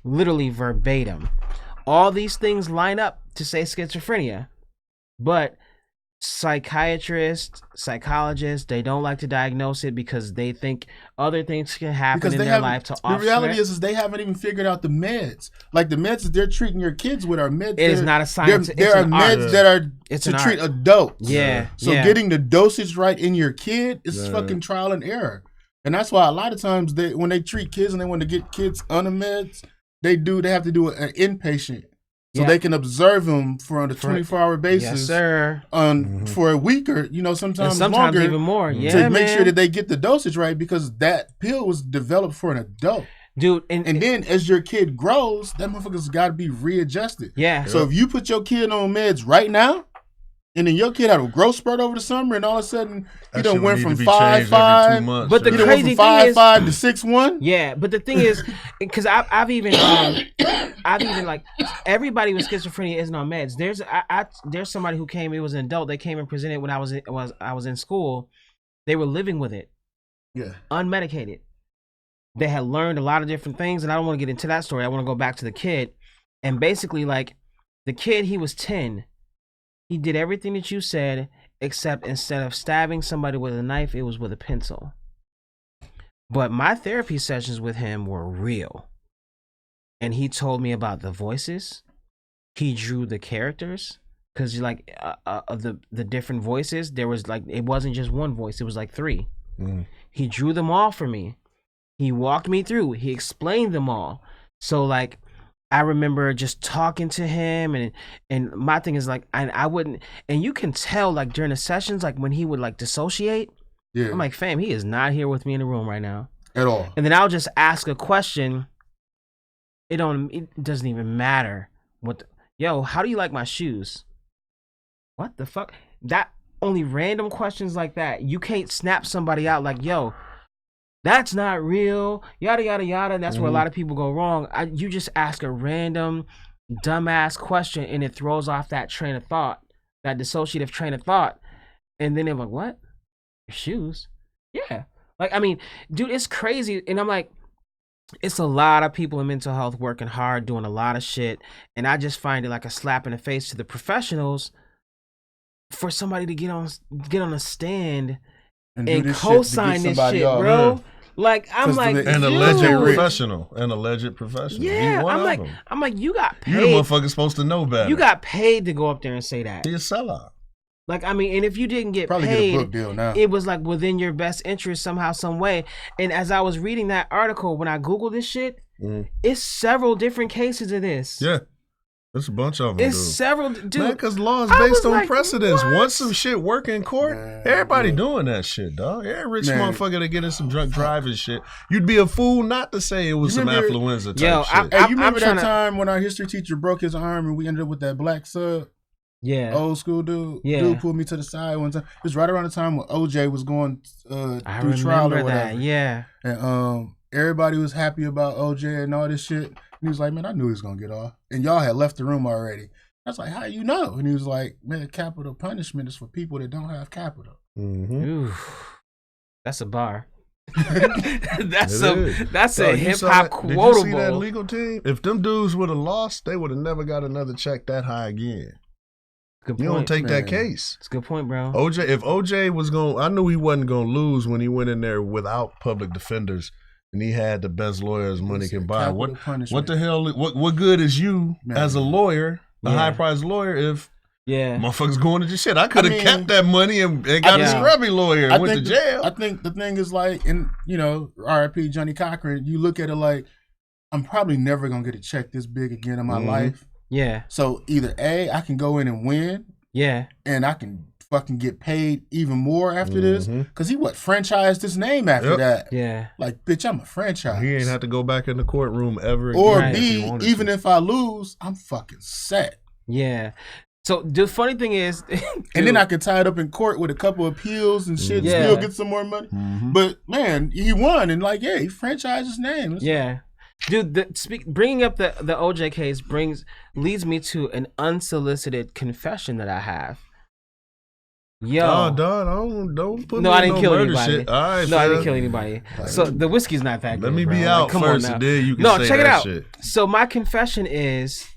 Literally verbatim. All these things line up to say schizophrenia, but psychiatrists, psychologists, they don't like to diagnose it because they think other things can happen in their life to offset. The reality is they haven't even figured out the meds. Like the meds that they're treating your kids with are meds. It is not a science. There are meds that are to treat adults. Yeah. So getting the dosage right in your kid is fucking trial and error. And that's why a lot of times when they treat kids and they want to get kids on the meds, they have to do an inpatient So they can observe him on a 24-hour basis. Yes, sir. For a week or, sometimes longer. Even more. Yeah, to make sure that they get the dosage right, because that pill was developed for an adult. Dude. And then as your kid grows, that motherfucker's got to be readjusted. Yeah. So if you put your kid on meds right now, and then your kid had a growth spurt over the summer, and all of a sudden he done went from 5'5", but the crazy thing is 5'5" to 6'1". Yeah, but the thing is, because I've even like, everybody with schizophrenia isn't on meds. There's somebody who came. It was an adult. They came and presented when I was in school. They were living with it. Yeah. Unmedicated. They had learned a lot of different things, and I don't want to get into that story. I want to go back to the kid, and basically, like, the kid, he was 10. He did everything that you said, except instead of stabbing somebody with a knife, it was with a pencil. But my therapy sessions with him were real. And he told me about the voices. He drew the characters. Because like the different voices, there was like, it wasn't just one voice, it was like 3. He drew them all for me. He walked me through. He explained them all. So like, I remember just talking to him, and my thing is like, I wouldn't, and you can tell like during the sessions, like when he would like dissociate, I'm like, fam, he is not here with me in the room right now at all. And then I'll just ask a question. It doesn't even matter yo, how do you like my shoes? What the fuck? That only random questions like that. You can't snap somebody out like, yo, that's not real, yada, yada, yada. That's where a lot of people go wrong. You just ask a random, dumbass question, and it throws off that train of thought, that dissociative train of thought. And then they're like, what? Your shoes? Yeah. Like, I mean, dude, it's crazy. And I'm like, it's a lot of people in mental health working hard, doing a lot of shit. And I just find it like a slap in the face to the professionals for somebody to get on a stand and co-sign this shit, bro. Like, I'm like, an alleged professional. Yeah, I'm like, you got paid. You the motherfucker supposed to know better. You got paid to go up there and say that. You're a sellout. Like, I mean, and if you didn't get probably paid, get a book deal now. It was like within your best interest somehow, some way. And as I was reading that article, when I Googled this shit, it's several different cases of this. Yeah. There's a bunch of them. It's several, dude. Man, because law is based on precedence. What? Once some shit work in court, everybody doing that shit, dog. Every rich motherfucker that get in some drunk driving shit. You'd be a fool not to say it was some affluenza type shit. Hey, you remember that time when our history teacher broke his arm and we ended up with that black sub? Yeah. Old school dude. Yeah. Dude pulled me to the side one time. It was right around the time when OJ was going through trial or whatever. That. Yeah. And everybody was happy about OJ and all this shit. And he was like, man, I knew he was going to get off. And y'all had left the room already. I was like, how you know? And he was like, man, capital punishment is for people that don't have capital. Ooh, that's a bar. that's a hip hop quotable. Did you see that legal team? If them dudes would have lost, they would have never got another check that high again. Good point. You don't take that case. It's a good point, bro. If OJ was going, I knew he wasn't going to lose when he went in there without public defenders. And he had the best lawyers money can buy. What the hell? What good is you as a lawyer, a high-priced lawyer, if motherfuckers going to shit? I could have kept that money and got a scrubby lawyer and went to jail. I think the thing is like, and R.I.P. Johnny Cochran. You look at it like, I'm probably never gonna get a check this big again in my life. Yeah. So either A, I can go in and win. Yeah. And I can fucking get paid even more after this, because he franchised his name after that. Yeah, like, bitch, I'm a franchise. He ain't have to go back in the courtroom ever again. Or B, even if I lose, I'm fucking set. Yeah. So the funny thing is, and then I could tie it up in court with a couple of appeals and shit, still get some more money. But man, he won, and like, he franchised his name. Yeah. Dude, bringing up the OJ case leads me to an unsolicited confession that I have. Yo, don't put me I didn't kill anybody. Shit. All right, I didn't kill anybody. So the whiskey's not that good. Let me bro. be out first, and then you can say check that it out. shit. So my confession is,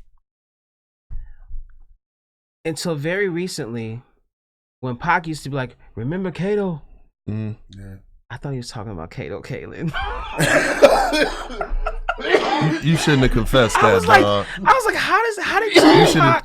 until very recently, when Pac used to be like, "Remember Kato?" Yeah. I thought he was talking about Kato Kaelin. You shouldn't have confessed that, dog. I was like, how did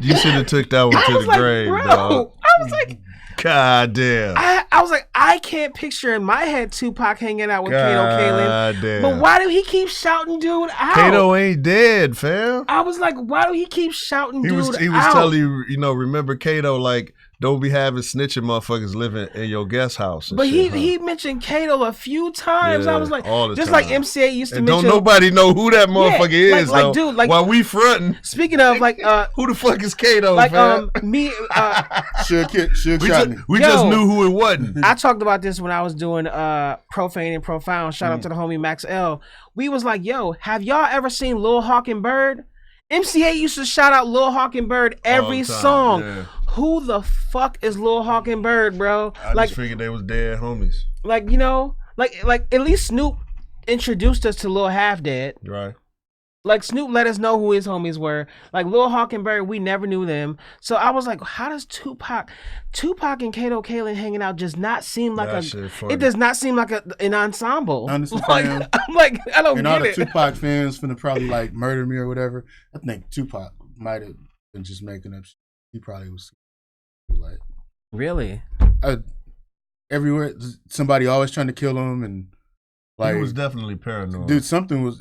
you should have took that one to the grave, bro. dog. I was like, God damn. I was like, I can't picture in my head Tupac hanging out with Kato Kaelin. Damn. But why do he keep shouting dude out? Kato ain't dead, fam. I was like, why do he keep shouting dude out? He was telling you, remember Kato, like, don't be having snitching motherfuckers living in your guest house. But he mentioned Kato a few times. I was like, just time. Like MCA used to and mention. Don't nobody know who that motherfucker is, like, dude, like, while we fronting. Speaking of, like, who the fuck is Kato, like, fam? me, we just knew who it wasn't. I talked about this when I was doing Profane and Profound. Shout out to the homie Max L. We was like, yo, have y'all ever seen Lil Hawk and Bird? MCA used to shout out Lil Hawk and Bird every song. Yeah. Who the fuck is Lil Hawk and Bird, bro? I just figured they was dead homies. Like, you know, like at least Snoop introduced us to Lil Half Dead. Right. Like, Snoop let us know who his homies were. Like, Lil Hawk and Bird, we never knew them. So I was like, how does Tupac and Kato Kaelin hanging out just not seem like it does not seem like an ensemble. Honestly, like, I'm like, I don't and get all it. the Tupac fans finna probably like murder me or whatever. I think Tupac might have been just making up shit. He probably was like, really? Everywhere, somebody always trying to kill him, and like he was definitely paranoid. Dude, something was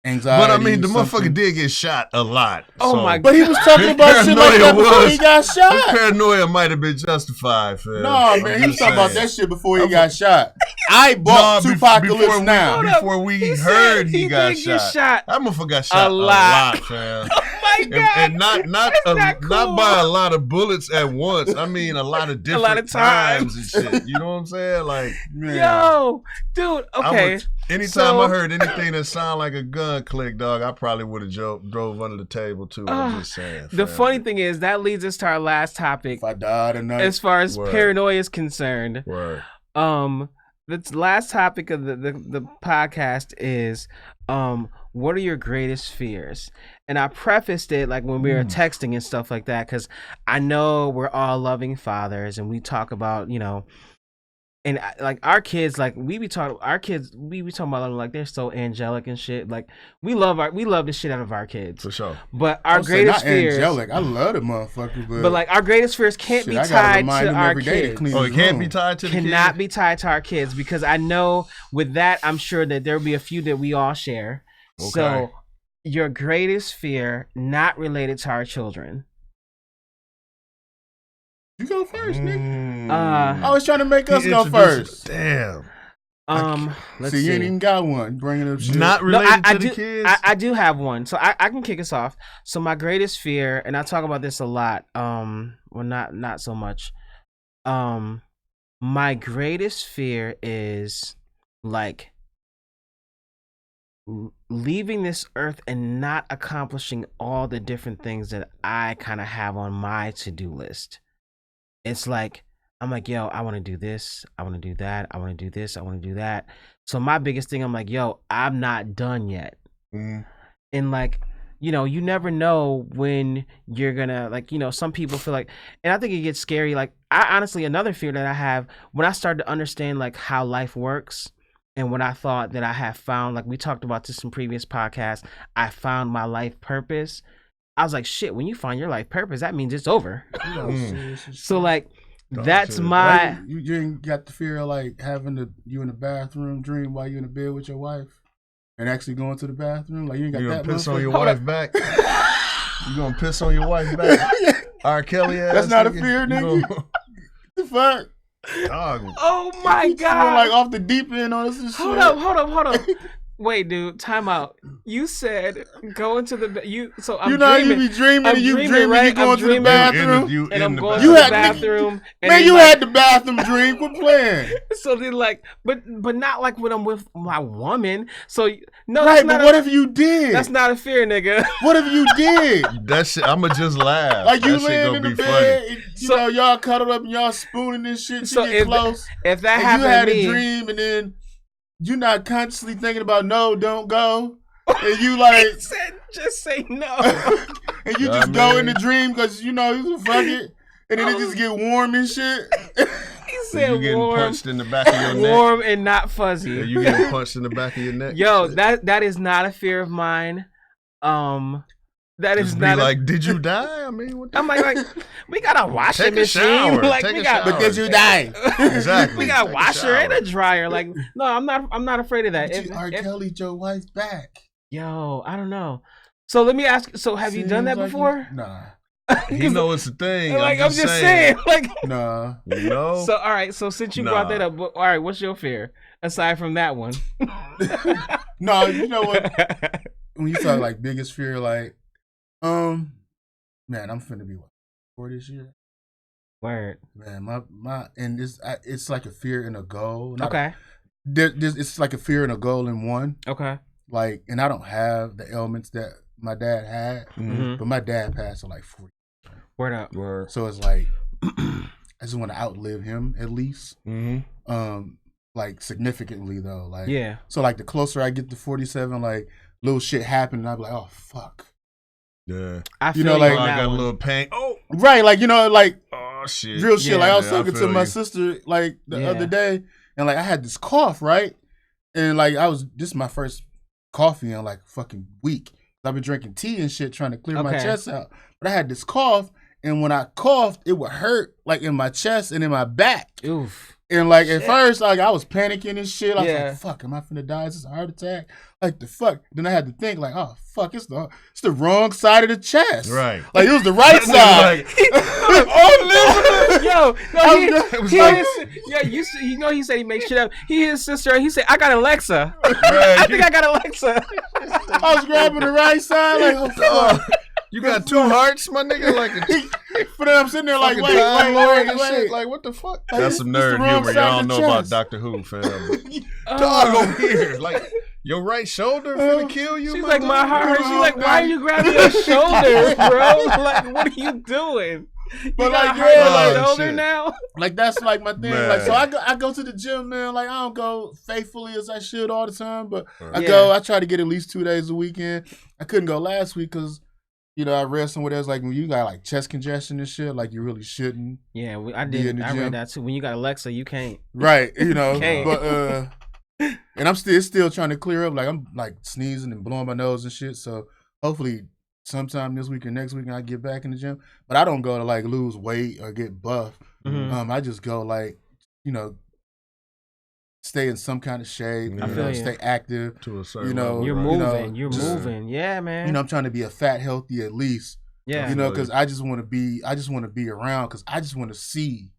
anxiety. But I mean, the motherfucker did get shot a lot. Oh my god! But he was talking about shit like that before he got shot. His paranoia might have been justified, fam. No, man, he was talking about that shit before he got shot. I bought Tupacalypse now. Before we heard he got shot. That motherfucker got shot a lot, fam. My God. And not by a lot of bullets at once. I mean, a lot of different times and shit. You know what I'm saying? Like, man. Yo, dude. Okay. Anytime I heard anything that sounded like a gun click, dog, I probably would have drove under the table too. I'm just saying. The funny thing is that leads us to our last topic. If I die tonight, as far as paranoia is concerned. Word. The last topic of the podcast is what are your greatest fears? And I prefaced it like when we were texting and stuff like that, because I know we're all loving fathers and we talk about, you know, and like our kids, like we be talking about them like they're so angelic and shit. Like we love the shit out of our kids for sure. But our greatest fears, angelic. I love the motherfuckers, but like our greatest fears can't be tied to our kids. Oh, it can't be tied to the kids. Cannot be tied to our kids, because I know with that I'm sure that there will be a few that we all share. Okay. So your greatest fear not related to our children. You go first, nigga. I was trying to make us go first. Damn. Let's see. You ain't even got one. Bringing up shit. Not related to the kids. I do have one, so I can kick us off. So my greatest fear, and I talk about this a lot. Well, not so much. My greatest fear is like leaving this earth and not accomplishing all the different things that I kind of have on my to-do list. It's like, I'm like, yo, I want to do this. I want to do that. I want to do this. I want to do that. So my biggest thing, I'm like, yo, I'm not done yet. And like, you know, you never know when you're gonna, like, you know, some people feel like, and I think it gets scary. Like, I honestly, another fear that I have when I started to understand like how life works. And when I thought that I have found, like we talked about this in previous podcasts, I found my life purpose. I was like, shit, when you find your life purpose, that means it's over. So like, that's my... You ain't got the fear of like having you in the bathroom dream while you're in the bed with your wife and actually going to the bathroom? Like you ain't got that piss on your wife's back? You gonna piss on your wife's back? R. Kelly ass. That's not a fear, nigga. The fuck? Dog. Oh my God. Like off the deep end on us and shit. Hold up. Wait, dude, time out. You said go into the so I'm dreaming. You be dreaming and you dreaming right? You going to the bathroom and I'm going to the bathroom. Man, you had the bathroom dream. Quit playing. So then, like, but not like when I'm with my woman. So no, right. But what if you did? That's not a fear, nigga. What if you did? That shit, I'ma just laugh. Like you laying in the bed, and, you know, y'all cuddled up and y'all spooning this shit. So get close. If that happened, you had a dream and then. You're not consciously thinking about no, don't go, and you like just say no, and you just go in the dream because you know you fuck it, and then it just get warm and shit. He said you getting warm, punched in the back of your neck, warm and not fuzzy. Yeah, you getting punched in the back of your neck. Yo, that is not a fear of mine. That is just not like, did you die? I mean, what I'm like, we got a washing machine. Shower. Like, Take a shower. But did you die? Exactly. We got a washer and a dryer. Like, no, I'm not afraid of that. R. Kelly, your wife back. Yo, I don't know. So let me ask. So have you done that before? Nah. You know it's a thing. Like I'm just saying. Like, nah. You know. So all right. So since you brought that up, all right, what's your fear aside from that one? No, you know what? When you talk like biggest fear, like, man, I'm finna be what, 4 this year. Word. Man, my and this it's like a fear and a goal. Okay. It's like a fear and a goal in one. Okay. Like, and I don't have the ailments that my dad had, but my dad passed at like 40. Word up. Word. So it's like I just want to outlive him at least. Like significantly though. Like, yeah. So like the closer I get to 47, like little shit happen, and I'm like, oh fuck. Yeah. I feel like I got a little pain. Oh. Right, like like oh shit. Real shit. Yeah, like I was talking to my sister like the other day, and like I had this cough, right? And like this is my first coffee in like a fucking week. I've been drinking tea and shit trying to clear my chest out. But I had this cough, and when I coughed, it would hurt like in my chest and in my back. Oof. And like at first, like I was panicking and shit. I was like, "Fuck, am I finna die? Is this a heart attack? Like the fuck?" Then I had to think, like, "Oh fuck, it's the wrong side of the chest." Right. Like it was the right side. He said he makes shit up. His sister. He said, "I got Alexa. I think I got Alexa." I was grabbing the right side, like, "Oh fuck." You got two hearts, my nigga. Like, but I'm sitting there like, wait. Like, what the fuck? That's some nerd humor. Y'all don't know about Doctor Who, fam. Dog over here, like your right shoulder finna kill you. She's like, my heart hurts. She's like, why are you grabbing your shoulder, bro? Like, what are you doing? But like, shoulder now. Like that's like my thing. Man. Like, so I go to the gym, man. Like I don't go faithfully as I should all the time, but I go. I try to get at least 2 days a weekend. I couldn't go last week because. You know, I read somewhere that's like when you got like chest congestion and shit, like you really shouldn't. Yeah, I did. I read that too. When you got Alexa, you can't. Right, you know. But and I'm still trying to clear up. Like I'm like sneezing and blowing my nose and shit. So hopefully sometime this week or next week I get back in the gym. But I don't go to like lose weight or get buff. I just go like, you know, stay in some kind of shape, stay active. To a certain level, you're moving. You're moving. Yeah, man. You know, I'm trying to be a fat, healthy at least. Yeah. You know, because I just want to be around because I just want to see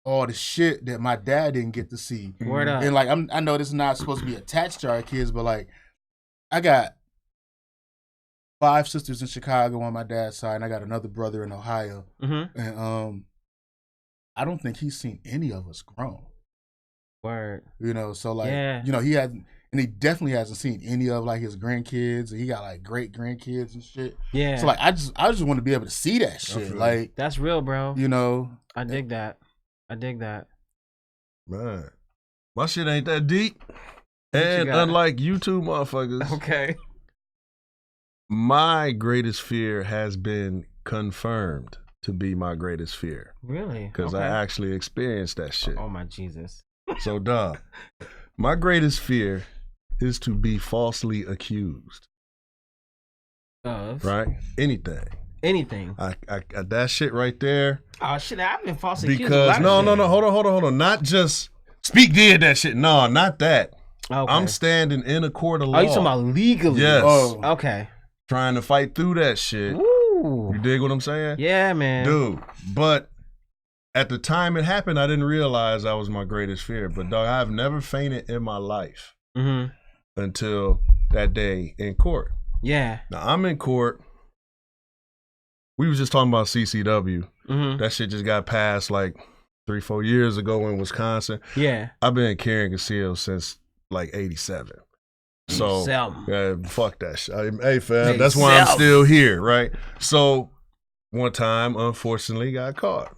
all the shit that my dad didn't get to see. Word up. And like I know this is not supposed to be attached to our kids, but like I got 5 sisters in Chicago on my dad's side, and I got another brother in Ohio. And I don't think he's seen any of us grown. Word. You know, so like, you know, he definitely hasn't seen any of like his grandkids. He got like great grandkids and shit. Yeah. So like, I just want to be able to see that shit. Like, that's real, bro. You know, I dig that. Man, my shit ain't that deep. And unlike you two motherfuckers, okay, my greatest fear has been confirmed to be my greatest fear. Really? Because I actually experienced that shit. Oh my Jesus. So, dog, my greatest fear is to be falsely accused. Of? Right? Anything. I that shit right there. Oh shit! I've been falsely accused. Because no, hold on. Not just Speak did that shit. No, not that. Okay. I'm standing in a court of law. Oh, you talking about legally? Yes. Oh, okay. Trying to fight through that shit. Woo. You dig what I'm saying? Yeah, man. Dude, but at the time it happened, I didn't realize that was my greatest fear. But dog, I've never fainted in my life until that day in court. Yeah. Now I'm in court. We was just talking about CCW. That shit just got passed like 3-4 years ago in Wisconsin. Yeah. I've been carrying concealed since like 87. So fuck that shit. Hey fam, that's why I'm still here, right? So one time, unfortunately, got caught.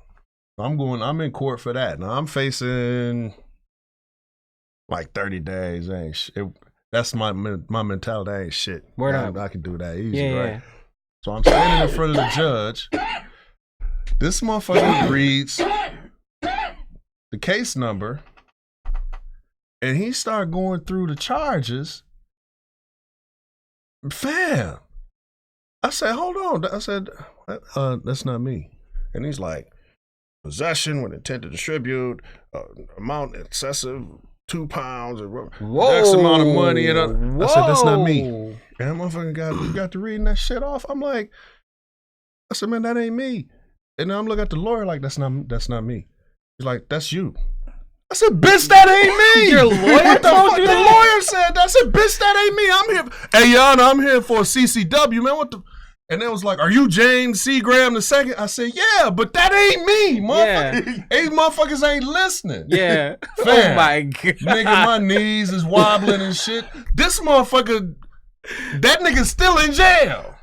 I'm in court for that. Now I'm facing like 30 days. That's my mentality. That ain't shit. Word up. I can do that easy, right? Yeah. So I'm standing in front of the judge. This motherfucker reads the case number, and he started going through the charges. Fam, I said, hold on. I said, that's not me. And he's like, possession with intent to distribute, amount excessive, 2 pounds, or X amount of money. And I said, that's not me. And that motherfucker got to reading that shit off. I'm like, I said, man, that ain't me. And then I'm looking at the lawyer like, that's not me. He's like, that's you. I said, bitch, that ain't me. Your lawyer told you that? The lawyer said that. I said, bitch, that ain't me. I'm here. Hey, Yana, I'm here for a CCW, man. What the? And they was like, are you James C. Graham II? I said, yeah, but that ain't me, motherfucker. Hey, motherfuckers ain't listening. Yeah. Fam, oh, my God. Nigga, my knees is wobbling and shit. This motherfucker, that nigga's still in jail.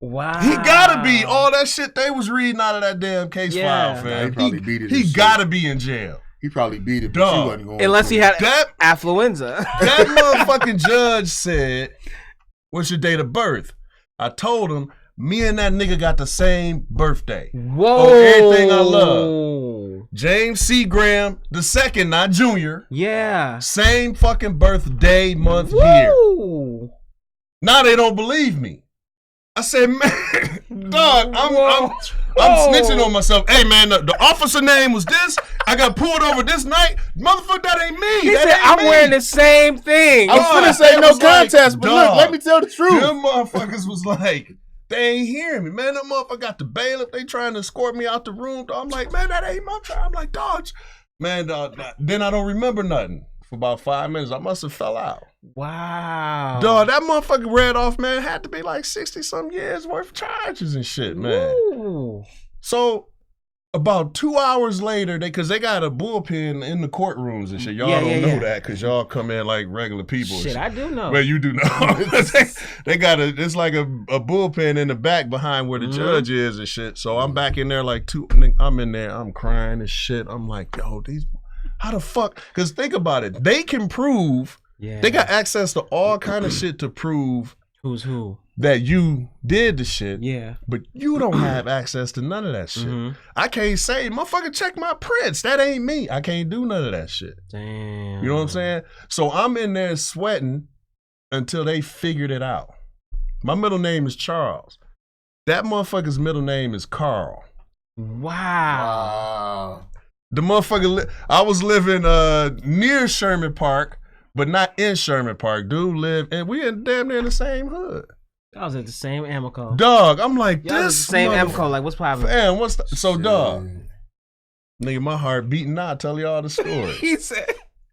Wow. He gotta be. All that shit they was reading out of that damn case file, fam. He probably beat it. He gotta be in jail. He probably beat it, but he wasn't going unless he had affluenza. That motherfucking judge said, what's your date of birth? I told him, me and that nigga got the same birthday. Whoa. On everything I love. James C. Graham II, not Junior. Yeah. Same fucking birthday, month, year. Now they don't believe me. I said, man, dog, I'm snitching on myself. Hey, man, the officer name was this. I got pulled over this night. Motherfucker, that ain't me. He said, I'm wearing the same thing. I was gonna say no contest, but look, let me tell the truth. Them motherfuckers was like, they ain't hearing me, man. That motherfucker got the bailiff. They trying to escort me out the room. Dog. I'm like, man, that ain't my time. I'm like, dog, man, dog. Then I don't remember nothing for about 5 minutes. I must have fell out. Wow. Dog, that motherfucker read off, man, had to be like 60-some years worth of charges and shit, man. Ooh. So about 2 hours later, because they got a bullpen in the courtrooms and shit. Y'all don't know that because y'all come in like regular people. Shit, I do know. Well, you do know. they got it's like a bullpen in the back behind where the judge is and shit. So I'm back in there like I'm in there, I'm crying and shit. I'm like, yo, how the fuck? Because think about it. They can prove, they got access to all kind of shit to prove who's who. That you did the shit. Yeah. But you don't have access to none of that shit. I can't say, motherfucker, check my prints. That ain't me. I can't do none of that shit. Damn. You know what I'm saying? So I'm in there sweating until they figured it out. My middle name is Charles. That motherfucker's middle name is Carl. Wow. The motherfucker, I was living near Sherman Park, but not in Sherman Park. Dude lived, and we in damn near in the same hood. I was at the same Amico. Dog, I'm like, y'all this the same Amico, like, what's poppin'? Man, so dog, nigga, my heart beating now. I tell y'all the story. He said,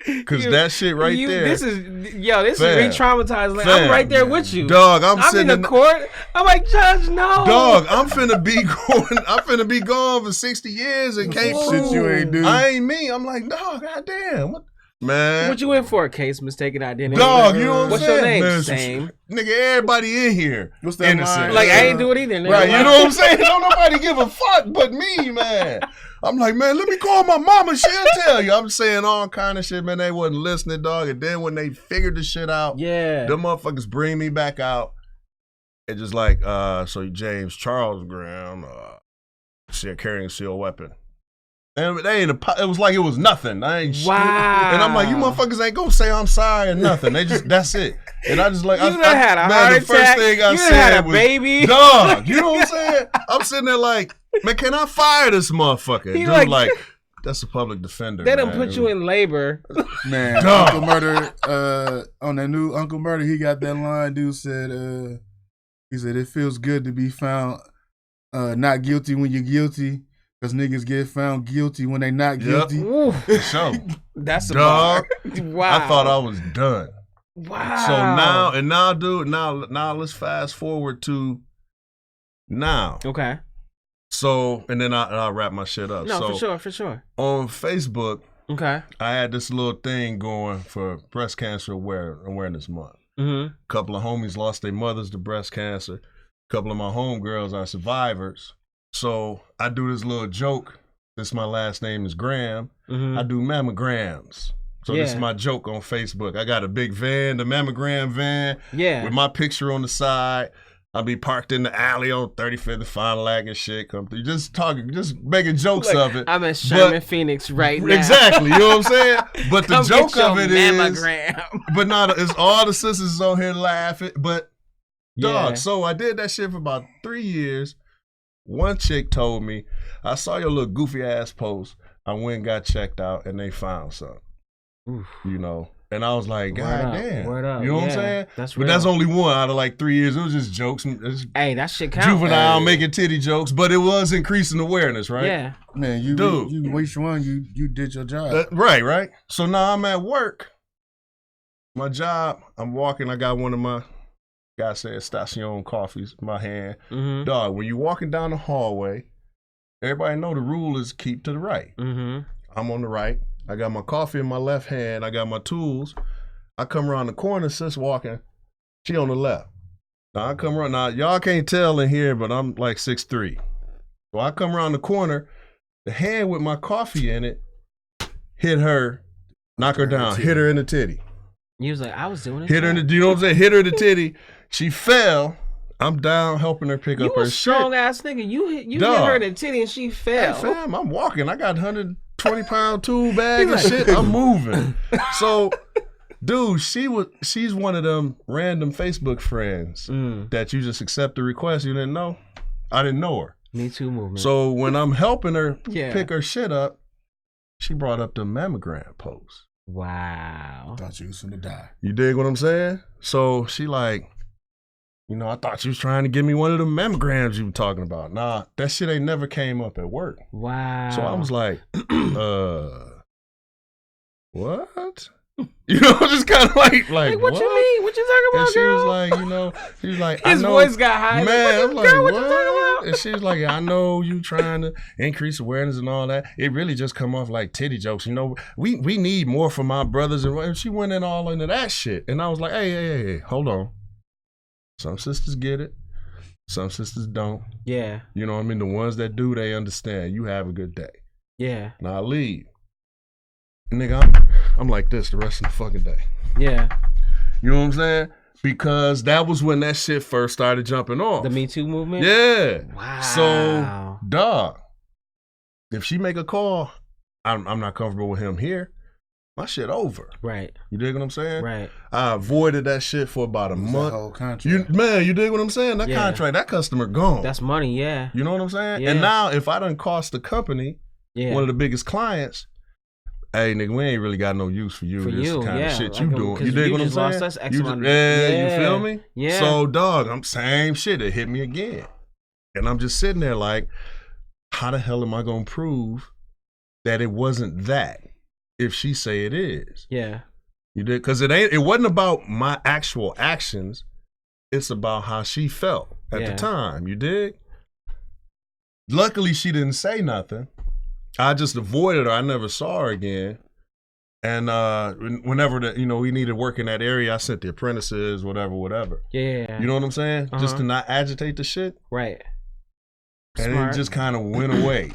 because that shit right there. This is re-traumatized. Like, I'm right there with you. Dog, I'm sitting in the court. I'm like, Judge, no. Dog, I'm finna be gone for 60 years and can't shit you ain't do. I ain't me. I'm like, dog, goddamn. Man. What you in for? A case mistake identity. Dog, you know what I'm What's saying? What's your name? Same. Nigga, everybody in here. What's that innocent? Like, I ain't do it either. Right, you know what I'm saying? Don't nobody give a fuck but me, man. I'm like, man, let me call my mama. She'll tell you. I'm saying all kind of shit, man. They wasn't listening, dog. And then when they figured the shit out, them motherfuckers bring me back out. And just like, so James Charles Graham, carrying a concealed weapon. And they ain't it was like it was nothing. I ain't shit. And I'm like, you motherfuckers ain't gonna say I'm sorry or nothing. They just, that's it. And I just like, you I had a heart attack. First thing I said had a was, baby. Dog, you know what I'm saying? I'm sitting there like, man, can I fire this motherfucker? Dude, like, that's a public defender. They done put you in labor. Man, Uncle Murder, on that new Uncle Murder, he got that line, dude said, he said, it feels good to be found not guilty when you're guilty. Because niggas get found guilty when they not guilty. Ooh. So, that's a dog. Wow. I thought I was done. Wow. So now, dude, now let's fast forward to now. Okay. So, and then I'll wrap my shit up. No, for sure. On Facebook, okay, I had this little thing going for Breast Cancer Awareness Month. A couple of homies lost their mothers to breast cancer. A couple of my homegirls are survivors. So I do this little joke. Since my last name is Graham, I do mammograms. So this is my joke on Facebook. I got a big van, the mammogram van, with my picture on the side. I'll be parked in the alley on 35th and Fond du Lac and shit. Come through, just making jokes of it. I'm in Sherman, Phoenix right now. Exactly, you know what I'm saying? But the joke of it mammogram. is, but not. It's all the sisters on here laughing, but Dog, so I did that shit for about 3 years. One chick told me, I saw your little goofy ass post. I went and got checked out and they found something. Oof. You know? And I was like, God damn. Word up. You know what I'm saying? That's real. But that's only one out of like 3 years. It was just jokes. Hey, that shit counts. Juvenile making titty jokes, but it was increasing awareness, right? Yeah. Man, you which one? You did your job. Right. So now I'm at work. My job, I'm walking. I got one of my, guy said, Station coffees in my hand. Mm-hmm. Dog, when you're walking down the hallway, everybody know the rule is keep to the right. Mm-hmm. I'm on the right. I got my coffee in my left hand. I got my tools. I come around the corner, sis walking. She on the left. Now I come around. Now y'all can't tell in here, but I'm like 6'3". So I come around the corner. The hand with my coffee in it hit her, knock her down, hit her in the titty. You was like, I was doing it. Hit her in the, you know what I'm saying? Hit her in the titty. She fell. I'm down helping her pick up her shit. You a strong ass nigga. You hit her in the titty and she fell. Hey fam, I'm walking. I got 120-pound tool bag and shit. I'm moving. So, dude, she's one of them random Facebook friends that you just accept the request. You didn't know? I didn't know her. Me too movement. So when I'm helping her pick her shit up, she brought up the mammogram post. Wow. Thought you was gonna die. You dig what I'm saying? So she like, you know, I thought you was trying to give me one of the mammograms you were talking about. Nah, that shit ain't never came up at work. Wow. So I was like, what? You know, just kind of like what you mean? What you talking about, and she was like, you know, she was like, his voice got high. Man, I'm like, what what? You talking about? And she was like, I know you trying to increase awareness and all that. It really just come off like titty jokes. You know, we need more from our brothers. And she went in all into that shit. And I was like, hey, hold on. Some sisters get it. Some sisters don't. Yeah. You know what I mean? The ones that do, they understand. You have a good day. Yeah. Now I leave. Nigga, I'm like this the rest of the fucking day. Yeah. You know what I'm saying? Because that was when that shit first started jumping off. The Me Too movement? Yeah. Wow. So, dog, if she make a call, I'm not comfortable with him here. My shit over. Right. You dig what I'm saying? Right. I avoided that shit for about a month. Whole contract. You dig what I'm saying? That contract, that customer gone. That's money, yeah. You know what I'm saying? Yeah. And now, if I done cost the company, one of the biggest clients, hey, nigga, we ain't really got no use for you. This kind of shit you doing. You dig what I'm saying? Lost us X you feel me? Yeah. So, dog, I'm same shit. It hit me again. And I'm just sitting there like, how the hell am I going to prove that it wasn't that if she say it is? Yeah. You did? Because it wasn't about my actual actions. It's about how she felt at the time. You dig? Luckily, she didn't say nothing. I just avoided her. I never saw her again. And whenever we needed work in that area, I sent the apprentices, whatever. Yeah. You know what I'm saying? Just to not agitate the shit. Right. And it just kind of went away.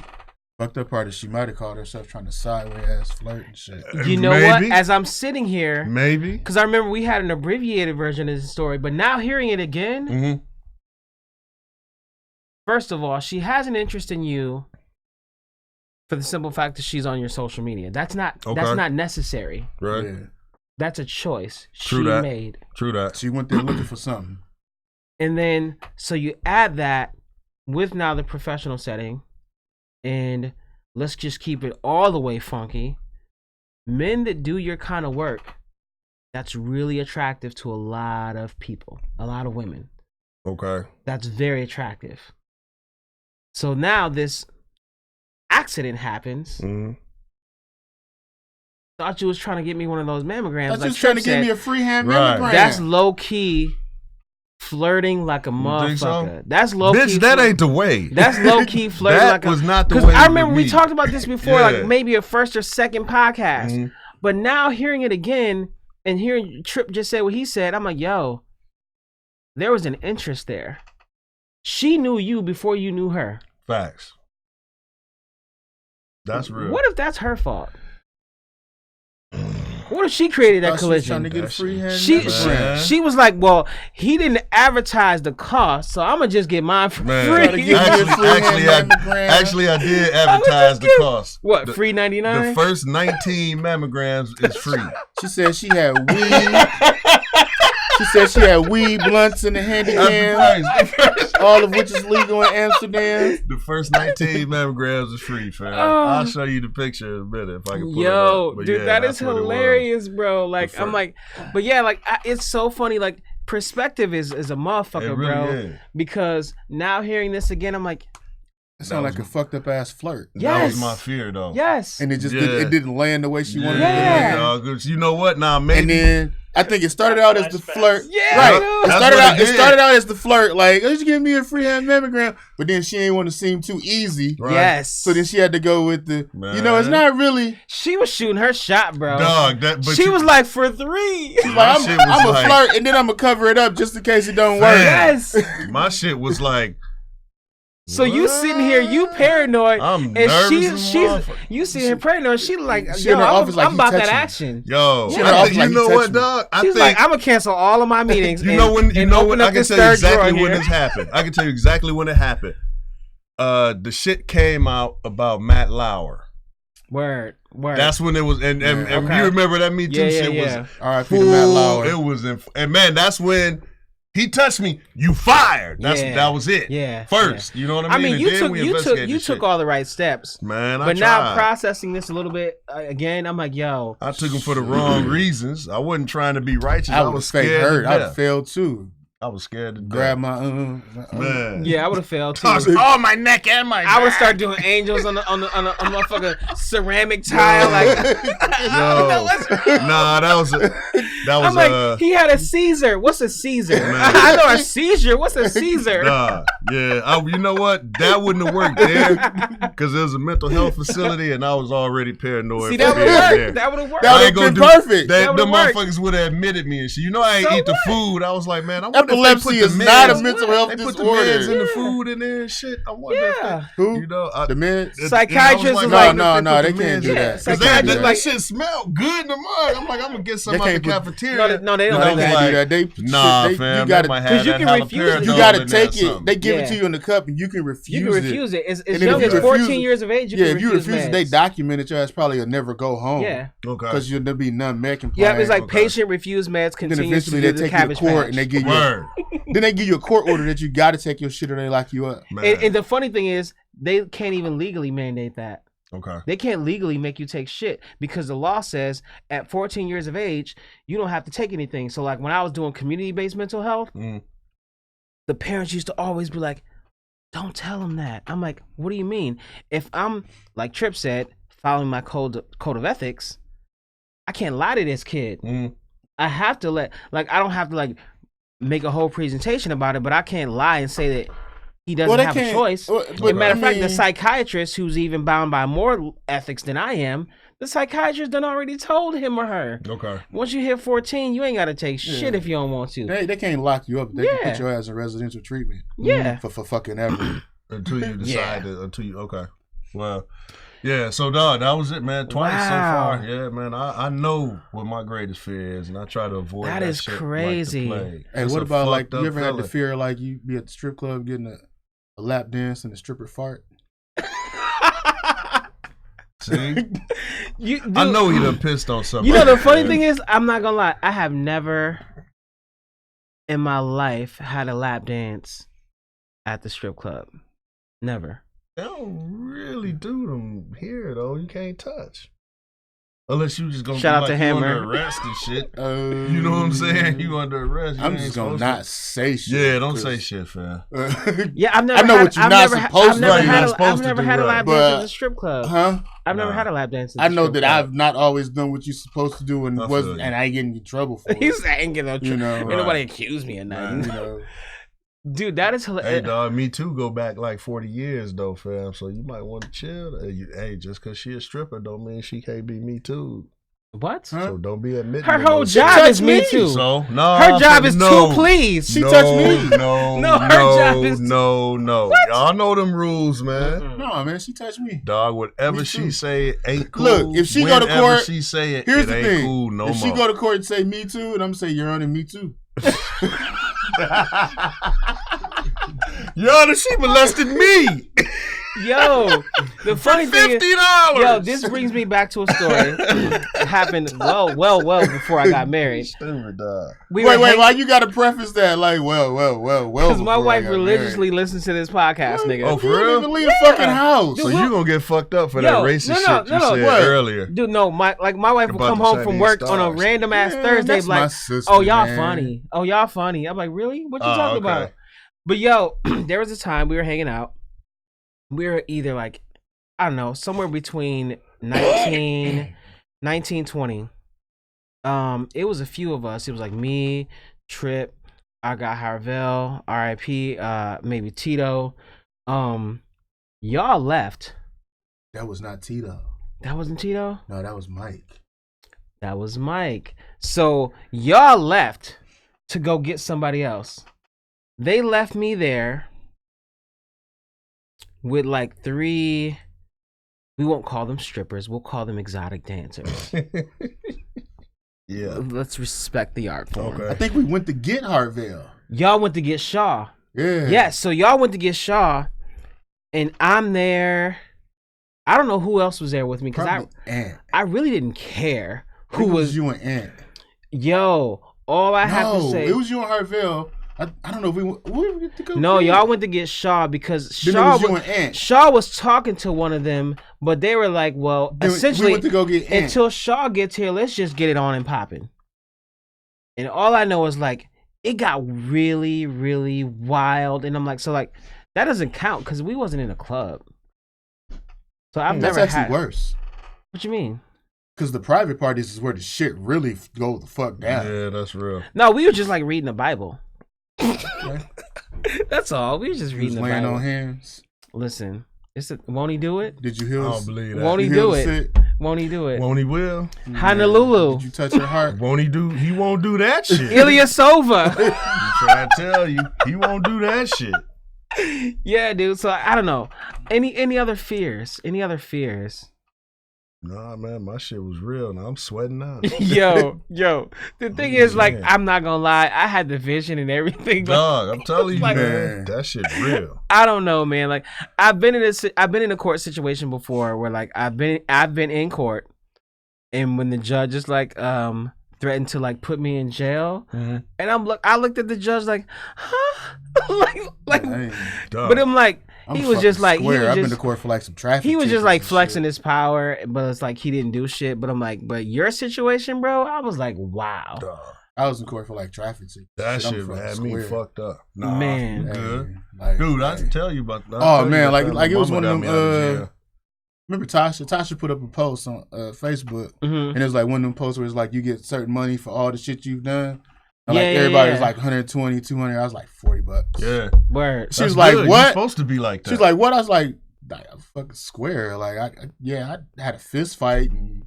Fucked up part is she might have called herself trying to sideways flirt and shit. You know what? As I'm sitting here, maybe because I remember we had an abbreviated version of the story, but now hearing it again, first of all, she has an interest in you. For the simple fact that she's on your social media. That's not necessary. Right. Yeah. That's a choice she made. True that. She went there looking for something. And then, so you add that with now the professional setting, and let's just keep it all the way funky. Men that do your kind of work, that's really attractive to a lot of people, a lot of women. Okay. That's very attractive. So now this accident happens. Thought you was trying to get me one of those mammograms. Thought you was trying to give me a free hand mammogram. That's low key flirting like a motherfucker. So? That's low key. Bitch, that ain't the way. That's low key flirting that was not the way. I remember we talked about this before, like maybe a first or second podcast. But now hearing it again and hearing Trip just say what he said, I'm like, yo, there was an interest there. She knew you before you knew her. Facts. That's real. What if that's her fault? What if she created that collision? Trying to get a free hand she was like, well, he didn't advertise the cost, so I'm gonna just get mine for free. Actually, I did advertise the cost. What, free 99? The first 19 mammograms is free. She said she had weed. She said she had weed blunts in the handy cam, all of which is legal in Amsterdam. The first 19 mammograms is free, fam. I'll show you the picture in a minute if I can pull it up. But dude, yeah, that is hilarious, bro. Like, I'm like, but yeah, like, it's so funny. Like, perspective is a motherfucker, really bro. Is. Because now hearing this again, I'm like, it sounded like a fucked up ass flirt. Yes. That was my fear, though. Yes. And it just didn't land the way she wanted it to land. You know what? Now, maybe. And then I think it started out as the flirt. Yeah. Right. It started out as the flirt, like, oh, you give me a free hand mammogram. But then she ain't want to seem too easy. Right. Yes. So then she had to go with the, it's not really. She was shooting her shot, bro. Dog. She was like, for 3. She's like, I'm a flirt, and then I'm going to cover it up just in case it don't work. Yes. My shit was like. So you sitting here, you paranoid, I'm and nervous you sitting here paranoid. She like, she in her office like I'm about that action. Yo, you know what, dog? She's like, I'm gonna cancel all of my meetings. You know when I can tell you exactly when this happened. I can tell you exactly when it happened. The shit came out about Matt Lauer. Word. That's when it was, and you remember that Me Too shit was R.I.P. to Matt Lauer. It was, and man, that's when. He touched me. You fired. That was it. Yeah. First, you know what I mean. You took all the right steps. Man, but now processing this a little bit again, I'm like, yo. I took him for the wrong reasons. I wasn't trying to be righteous. I was scared. Hurt. I'd failed too. I was scared to grab my man. Yeah, I would have failed too. Oh, my neck and my I would start doing angels on a motherfucking ceramic tile. Like, that was. I'm like, he had a Caesar. What's a Caesar? I know a seizure. What's a Caesar? You know what? That wouldn't have worked there because it was a mental health facility, and I was already paranoid. See, that would have worked. That would have worked. That would have been perfect. The motherfuckers would have admitted me and shit. You know, I ain't eat the food. I was like, man, I wonder. Epilepsy is not a mental health disorder. They put the meds in the food and then shit. I wonder if who? You know, the meds? Psychiatrists like, no, they can't do that. Because that shit smelled good in the mug. I'm like, I'm going to get some out the cafeteria. No, they don't do that. Fam. Because you can refuse it. You got to take it. They give it to you in the cup and you can refuse it. You can refuse it. As young as 14 years of age, you can refuse it. Yeah, if you refuse it, they document it. Your ass probably will never go home. Yeah. Okay. Because there'll be none med compliant. Yeah, it's like patient refused meds continues to do the cabbage patch. And they give you then they give you a court order that you got to take your shit or they lock you up. And the funny thing is, they can't even legally mandate that. Okay. They can't legally make you take shit because the law says at 14 years of age, you don't have to take anything. So like when I was doing community-based mental health, the parents used to always be like, don't tell them that. I'm like, what do you mean? If I'm, like Tripp said, following my code of ethics, I can't lie to this kid. I have to I don't have to make a whole presentation about it, but I can't lie and say that he doesn't have a choice. Matter of fact, the psychiatrist who's even bound by more ethics than I am, the psychiatrist done already told him or her. Okay. Once you hit 14, you ain't got to take shit if you don't want to. They can't lock you up. They can put your ass in residential treatment. Yeah. For fucking ever. Until you decide okay. Well, yeah, so dog, that was it, man. Twice so far. Yeah, man. I know what my greatest fear is, and I try to avoid that is shit crazy. Like the plague. Hey, what about you ever had the fear you be at the strip club getting a lap dance and the stripper fart? See? I know he done pissed on something. You know the funny thing is, I'm not gonna lie, I have never in my life had a lap dance at the strip club. Never. They don't really do them here though. You can't touch. Unless you just gonna shout out to Hammer. Under arrest and shit. You know what I'm saying? You under arrest. I'm just gonna not say shit. Yeah, don't say shit, fam. Yeah, I've never. I know what you're not supposed to do. I've never had a lap dance at the strip club. Huh? I've never had a lap dance. I know that I've not always done what you're supposed to do, and I ain't getting in trouble for it. He's ain't getting no trouble. Ain't nobody accuse me of nothing. Dude, that is hilarious. Hey, dog, me too go back like 40 years, though, fam. So you might want to chill. Hey, just because she a stripper don't mean she can't be me too. What? So don't be admitting her whole job is me too. So no, her job is to please. She touched me. No, her job is no. What? Y'all know them rules, man. No, man, she touched me. Dog, whatever she say ain't cool. Look, if she go to court, she say it. Here's it the ain't thing. Cool no if more. She go to court and say me too, and I'm gonna say Your Honor, me too. Your Honor, she molested me. Yo, the funny thing is, $50. yo, this brings me back to a story. It happened well before I got married. Stupid dog. Wait, why you gotta preface that like, well? Because my wife religiously listens to this podcast, nigga. Oh, for real? You even leave the fucking house. So you gonna get fucked up for that racist shit you said earlier. Dude, no, my wife will come home from work on a random ass Thursday, like, sister, oh, y'all funny. Oh, y'all funny. I'm like, really? What you talking about? But yo, there was a time we were hanging out. We were either like, I don't know, somewhere between 19, 20. It was a few of us. It was like me, Trip, I got Harvell, R.I.P., maybe Tito. Y'all left. That was not Tito. That wasn't Tito? No, that was Mike. That was Mike. So y'all left to go get somebody else. They left me there with like 3, we won't call them strippers, we'll call them exotic dancers. Yeah. Let's respect the art form. Okay. I think we went to get Harvell. Y'all went to get Shaw. Yeah. Yeah, so y'all went to get Shaw, and I'm there. I don't know who else was there with me because I really didn't care who was you and Ant. Yo, all I have to say, it was you and Harvell. I don't know if we went to go. No, y'all went to get Shaw because Shaw was talking to one of them, but they were like, well, essentially, we went to go get Ant. Until Shaw gets here, let's just get it on and popping. And all I know is like, it got really, really wild. And I'm like, so like, that doesn't count because we wasn't in a club. So I've never had. That's actually worse. What you mean? Because the private parties is where the shit really go the fuck down. Yeah, that's real. No, we were just like reading the Bible. That's all. We were just reading the laying Bible. on hands. Listen, won't he do it? Did you heal? I don't believe that. Won't he do it? Won't he do it? Won't he will? Honolulu. Did you touch her heart? Won't he do? He won't do that shit. Ilyasova. I'm trying to tell you, he won't do that shit. Yeah, dude. So I don't know. Any other fears? Any other fears? Nah, man, my shit was real. Now I'm sweating now. yo. The thing is, like, I'm not gonna lie. I had the vision and everything. Dog, I'm telling you, like, man, that shit's real. I don't know, man. Like, I've been in a court situation before where, like, I've been in court, and when the judge is like, threatened to like put me in jail, and I looked at the judge like, huh, like, but I'm like. He was just like, I've been to court for like some traffic. He was just like flexing his power, but it's like he didn't do shit. But I'm like, but your situation, bro, I was like, wow. Duh. I was in court for like traffic. That shit had me fucked up. Nah, man, good. Like, dude, I can tell you about that. Oh man, like it was one of them. Remember Tasha put up a post on Facebook, and it was like one of them posts where it's like you get certain money for all the shit you've done. And like everybody was like 120, 200. I was like $40. Yeah. Word. She was like, good. what? You're supposed to be like that. She was like, what? I was like fucking square. Like, I had a fist fight, and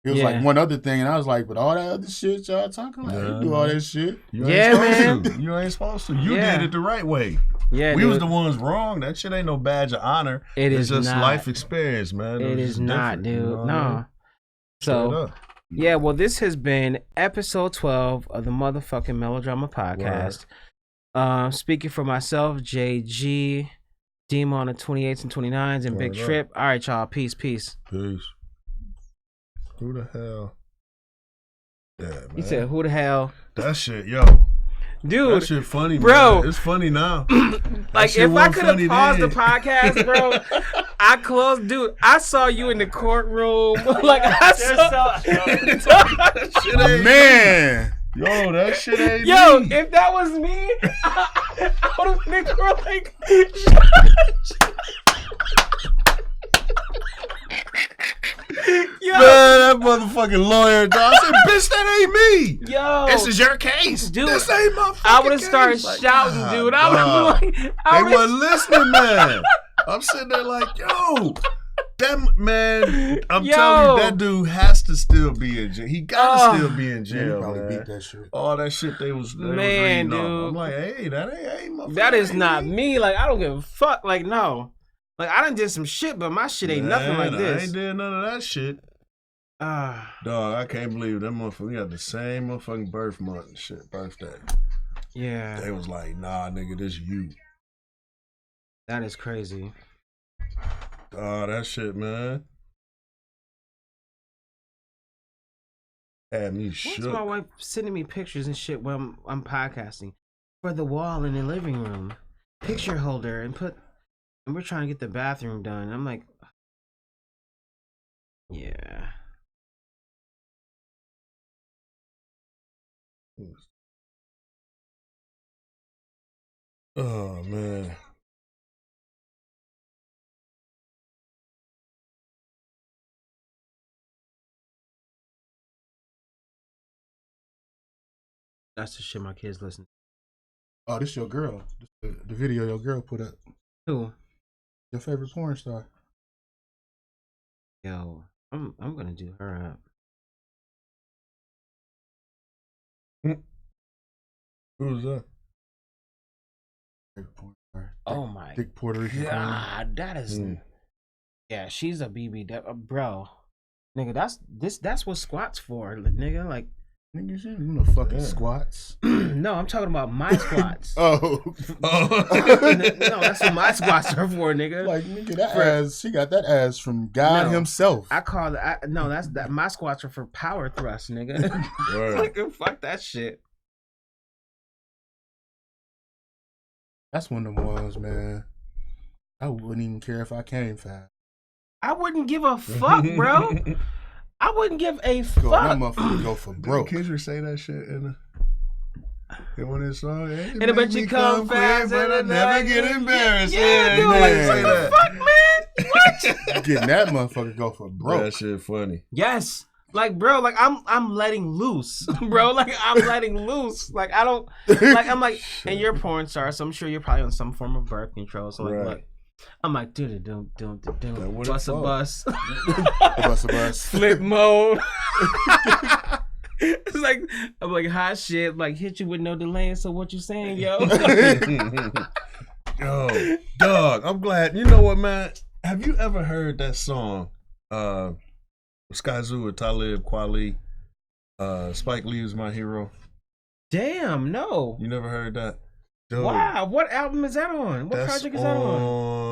it was like one other thing, and I was like, but all that other shit y'all talking like, you do all that shit. You ain't supposed to. You ain't supposed to. You did it the right way. Yeah, we was the ones wrong. That shit ain't no badge of honor. It's just not. life experience, man. It is not, dude. You know no. So. Yeah, well, this has been episode 12 of the motherfucking Melodrama Podcast. Speaking for myself, JG, Dima on the 28th and 29th, and Big Trip. All right, y'all. Peace. Peace. Who the hell? Yeah, man. He said, who the hell? That shit, yo. Dude. That shit funny, bro. Man. It's funny now. Like, if I could have paused the podcast, bro, I closed. Dude, I saw you in the courtroom. Like, I saw. That shit ain't man. Yo, that shit ain't Yo, me. if that was me, I would have been like. Yo. Man, that motherfucking lawyer, dog. I said, bitch, that ain't me. Yo. This is your case. Dude, this ain't my fucking case. I would have started shouting, dude. I would have been like. They wasn't listening, man. I'm sitting there like, yo. That man, I'm telling you, that dude has to still be in jail. He gotta still be in jail. Probably beat that shit. All that shit they was man, dude. I'm like, hey, that ain't my. That is not me. Like, I don't give a fuck. Like, no. Like, I done did some shit, but my shit ain't nothing like this. I ain't did none of that shit. Dog, I can't believe that motherfucker. We got the same motherfucking birth month and shit, birthday. Yeah. They was like, nah, nigga, this you. That is crazy. Oh, that shit, man. Had me shook. What's my wife sending me pictures and shit when I'm podcasting for the wall in the living room, picture holder, and we're trying to get the bathroom done. I'm like, yeah. Oh man. That's the shit my kids listen to. Oh, this your girl. The video your girl put up. Who? Your favorite porn star. Yo, I'm gonna do her up. Who's that? Porn star. Oh my Thick Puerto Rican. God, that is. Yeah, she's a BB, bro. Nigga, that's what squats for, nigga. Like, nigga, you know fucking squats. No, I'm talking about my squats. Oh. No, that's what my squats are for, nigga. Like, nigga, that ass, she got that ass from God himself. I call it, that's that. My squats are for power thrust, nigga. Like, fuck that shit. That's one of them ones, man. I wouldn't even care if I came fast. I wouldn't give a fuck, bro. I wouldn't give a fuck. That motherfucker go for broke. Did Kendrick say that shit in one of his songs? And I bet you come fast, but I never get embarrassed. Yeah, dude, like, what the fuck, man? What? Getting that motherfucker go for broke. That shit funny. Yes. Like, bro, like I'm letting loose, bro. Like, I'm letting loose. Like, I don't, like, I'm like, and you're a porn star, so I'm sure you're probably on some form of birth control. So, like, look, I'm like, do, bust a bus. Bust a bus. Flip mode. It's like, I'm like, hot shit, like, hit you with no delay. So what you saying, yo? Yo, dog, I'm glad. You know what, man? Have you ever heard that song, Sky Zoo with Talib Kweli, Spike Lee is my hero? Damn, no. You never heard that? Dude, wow, what album is that on? What project is that on?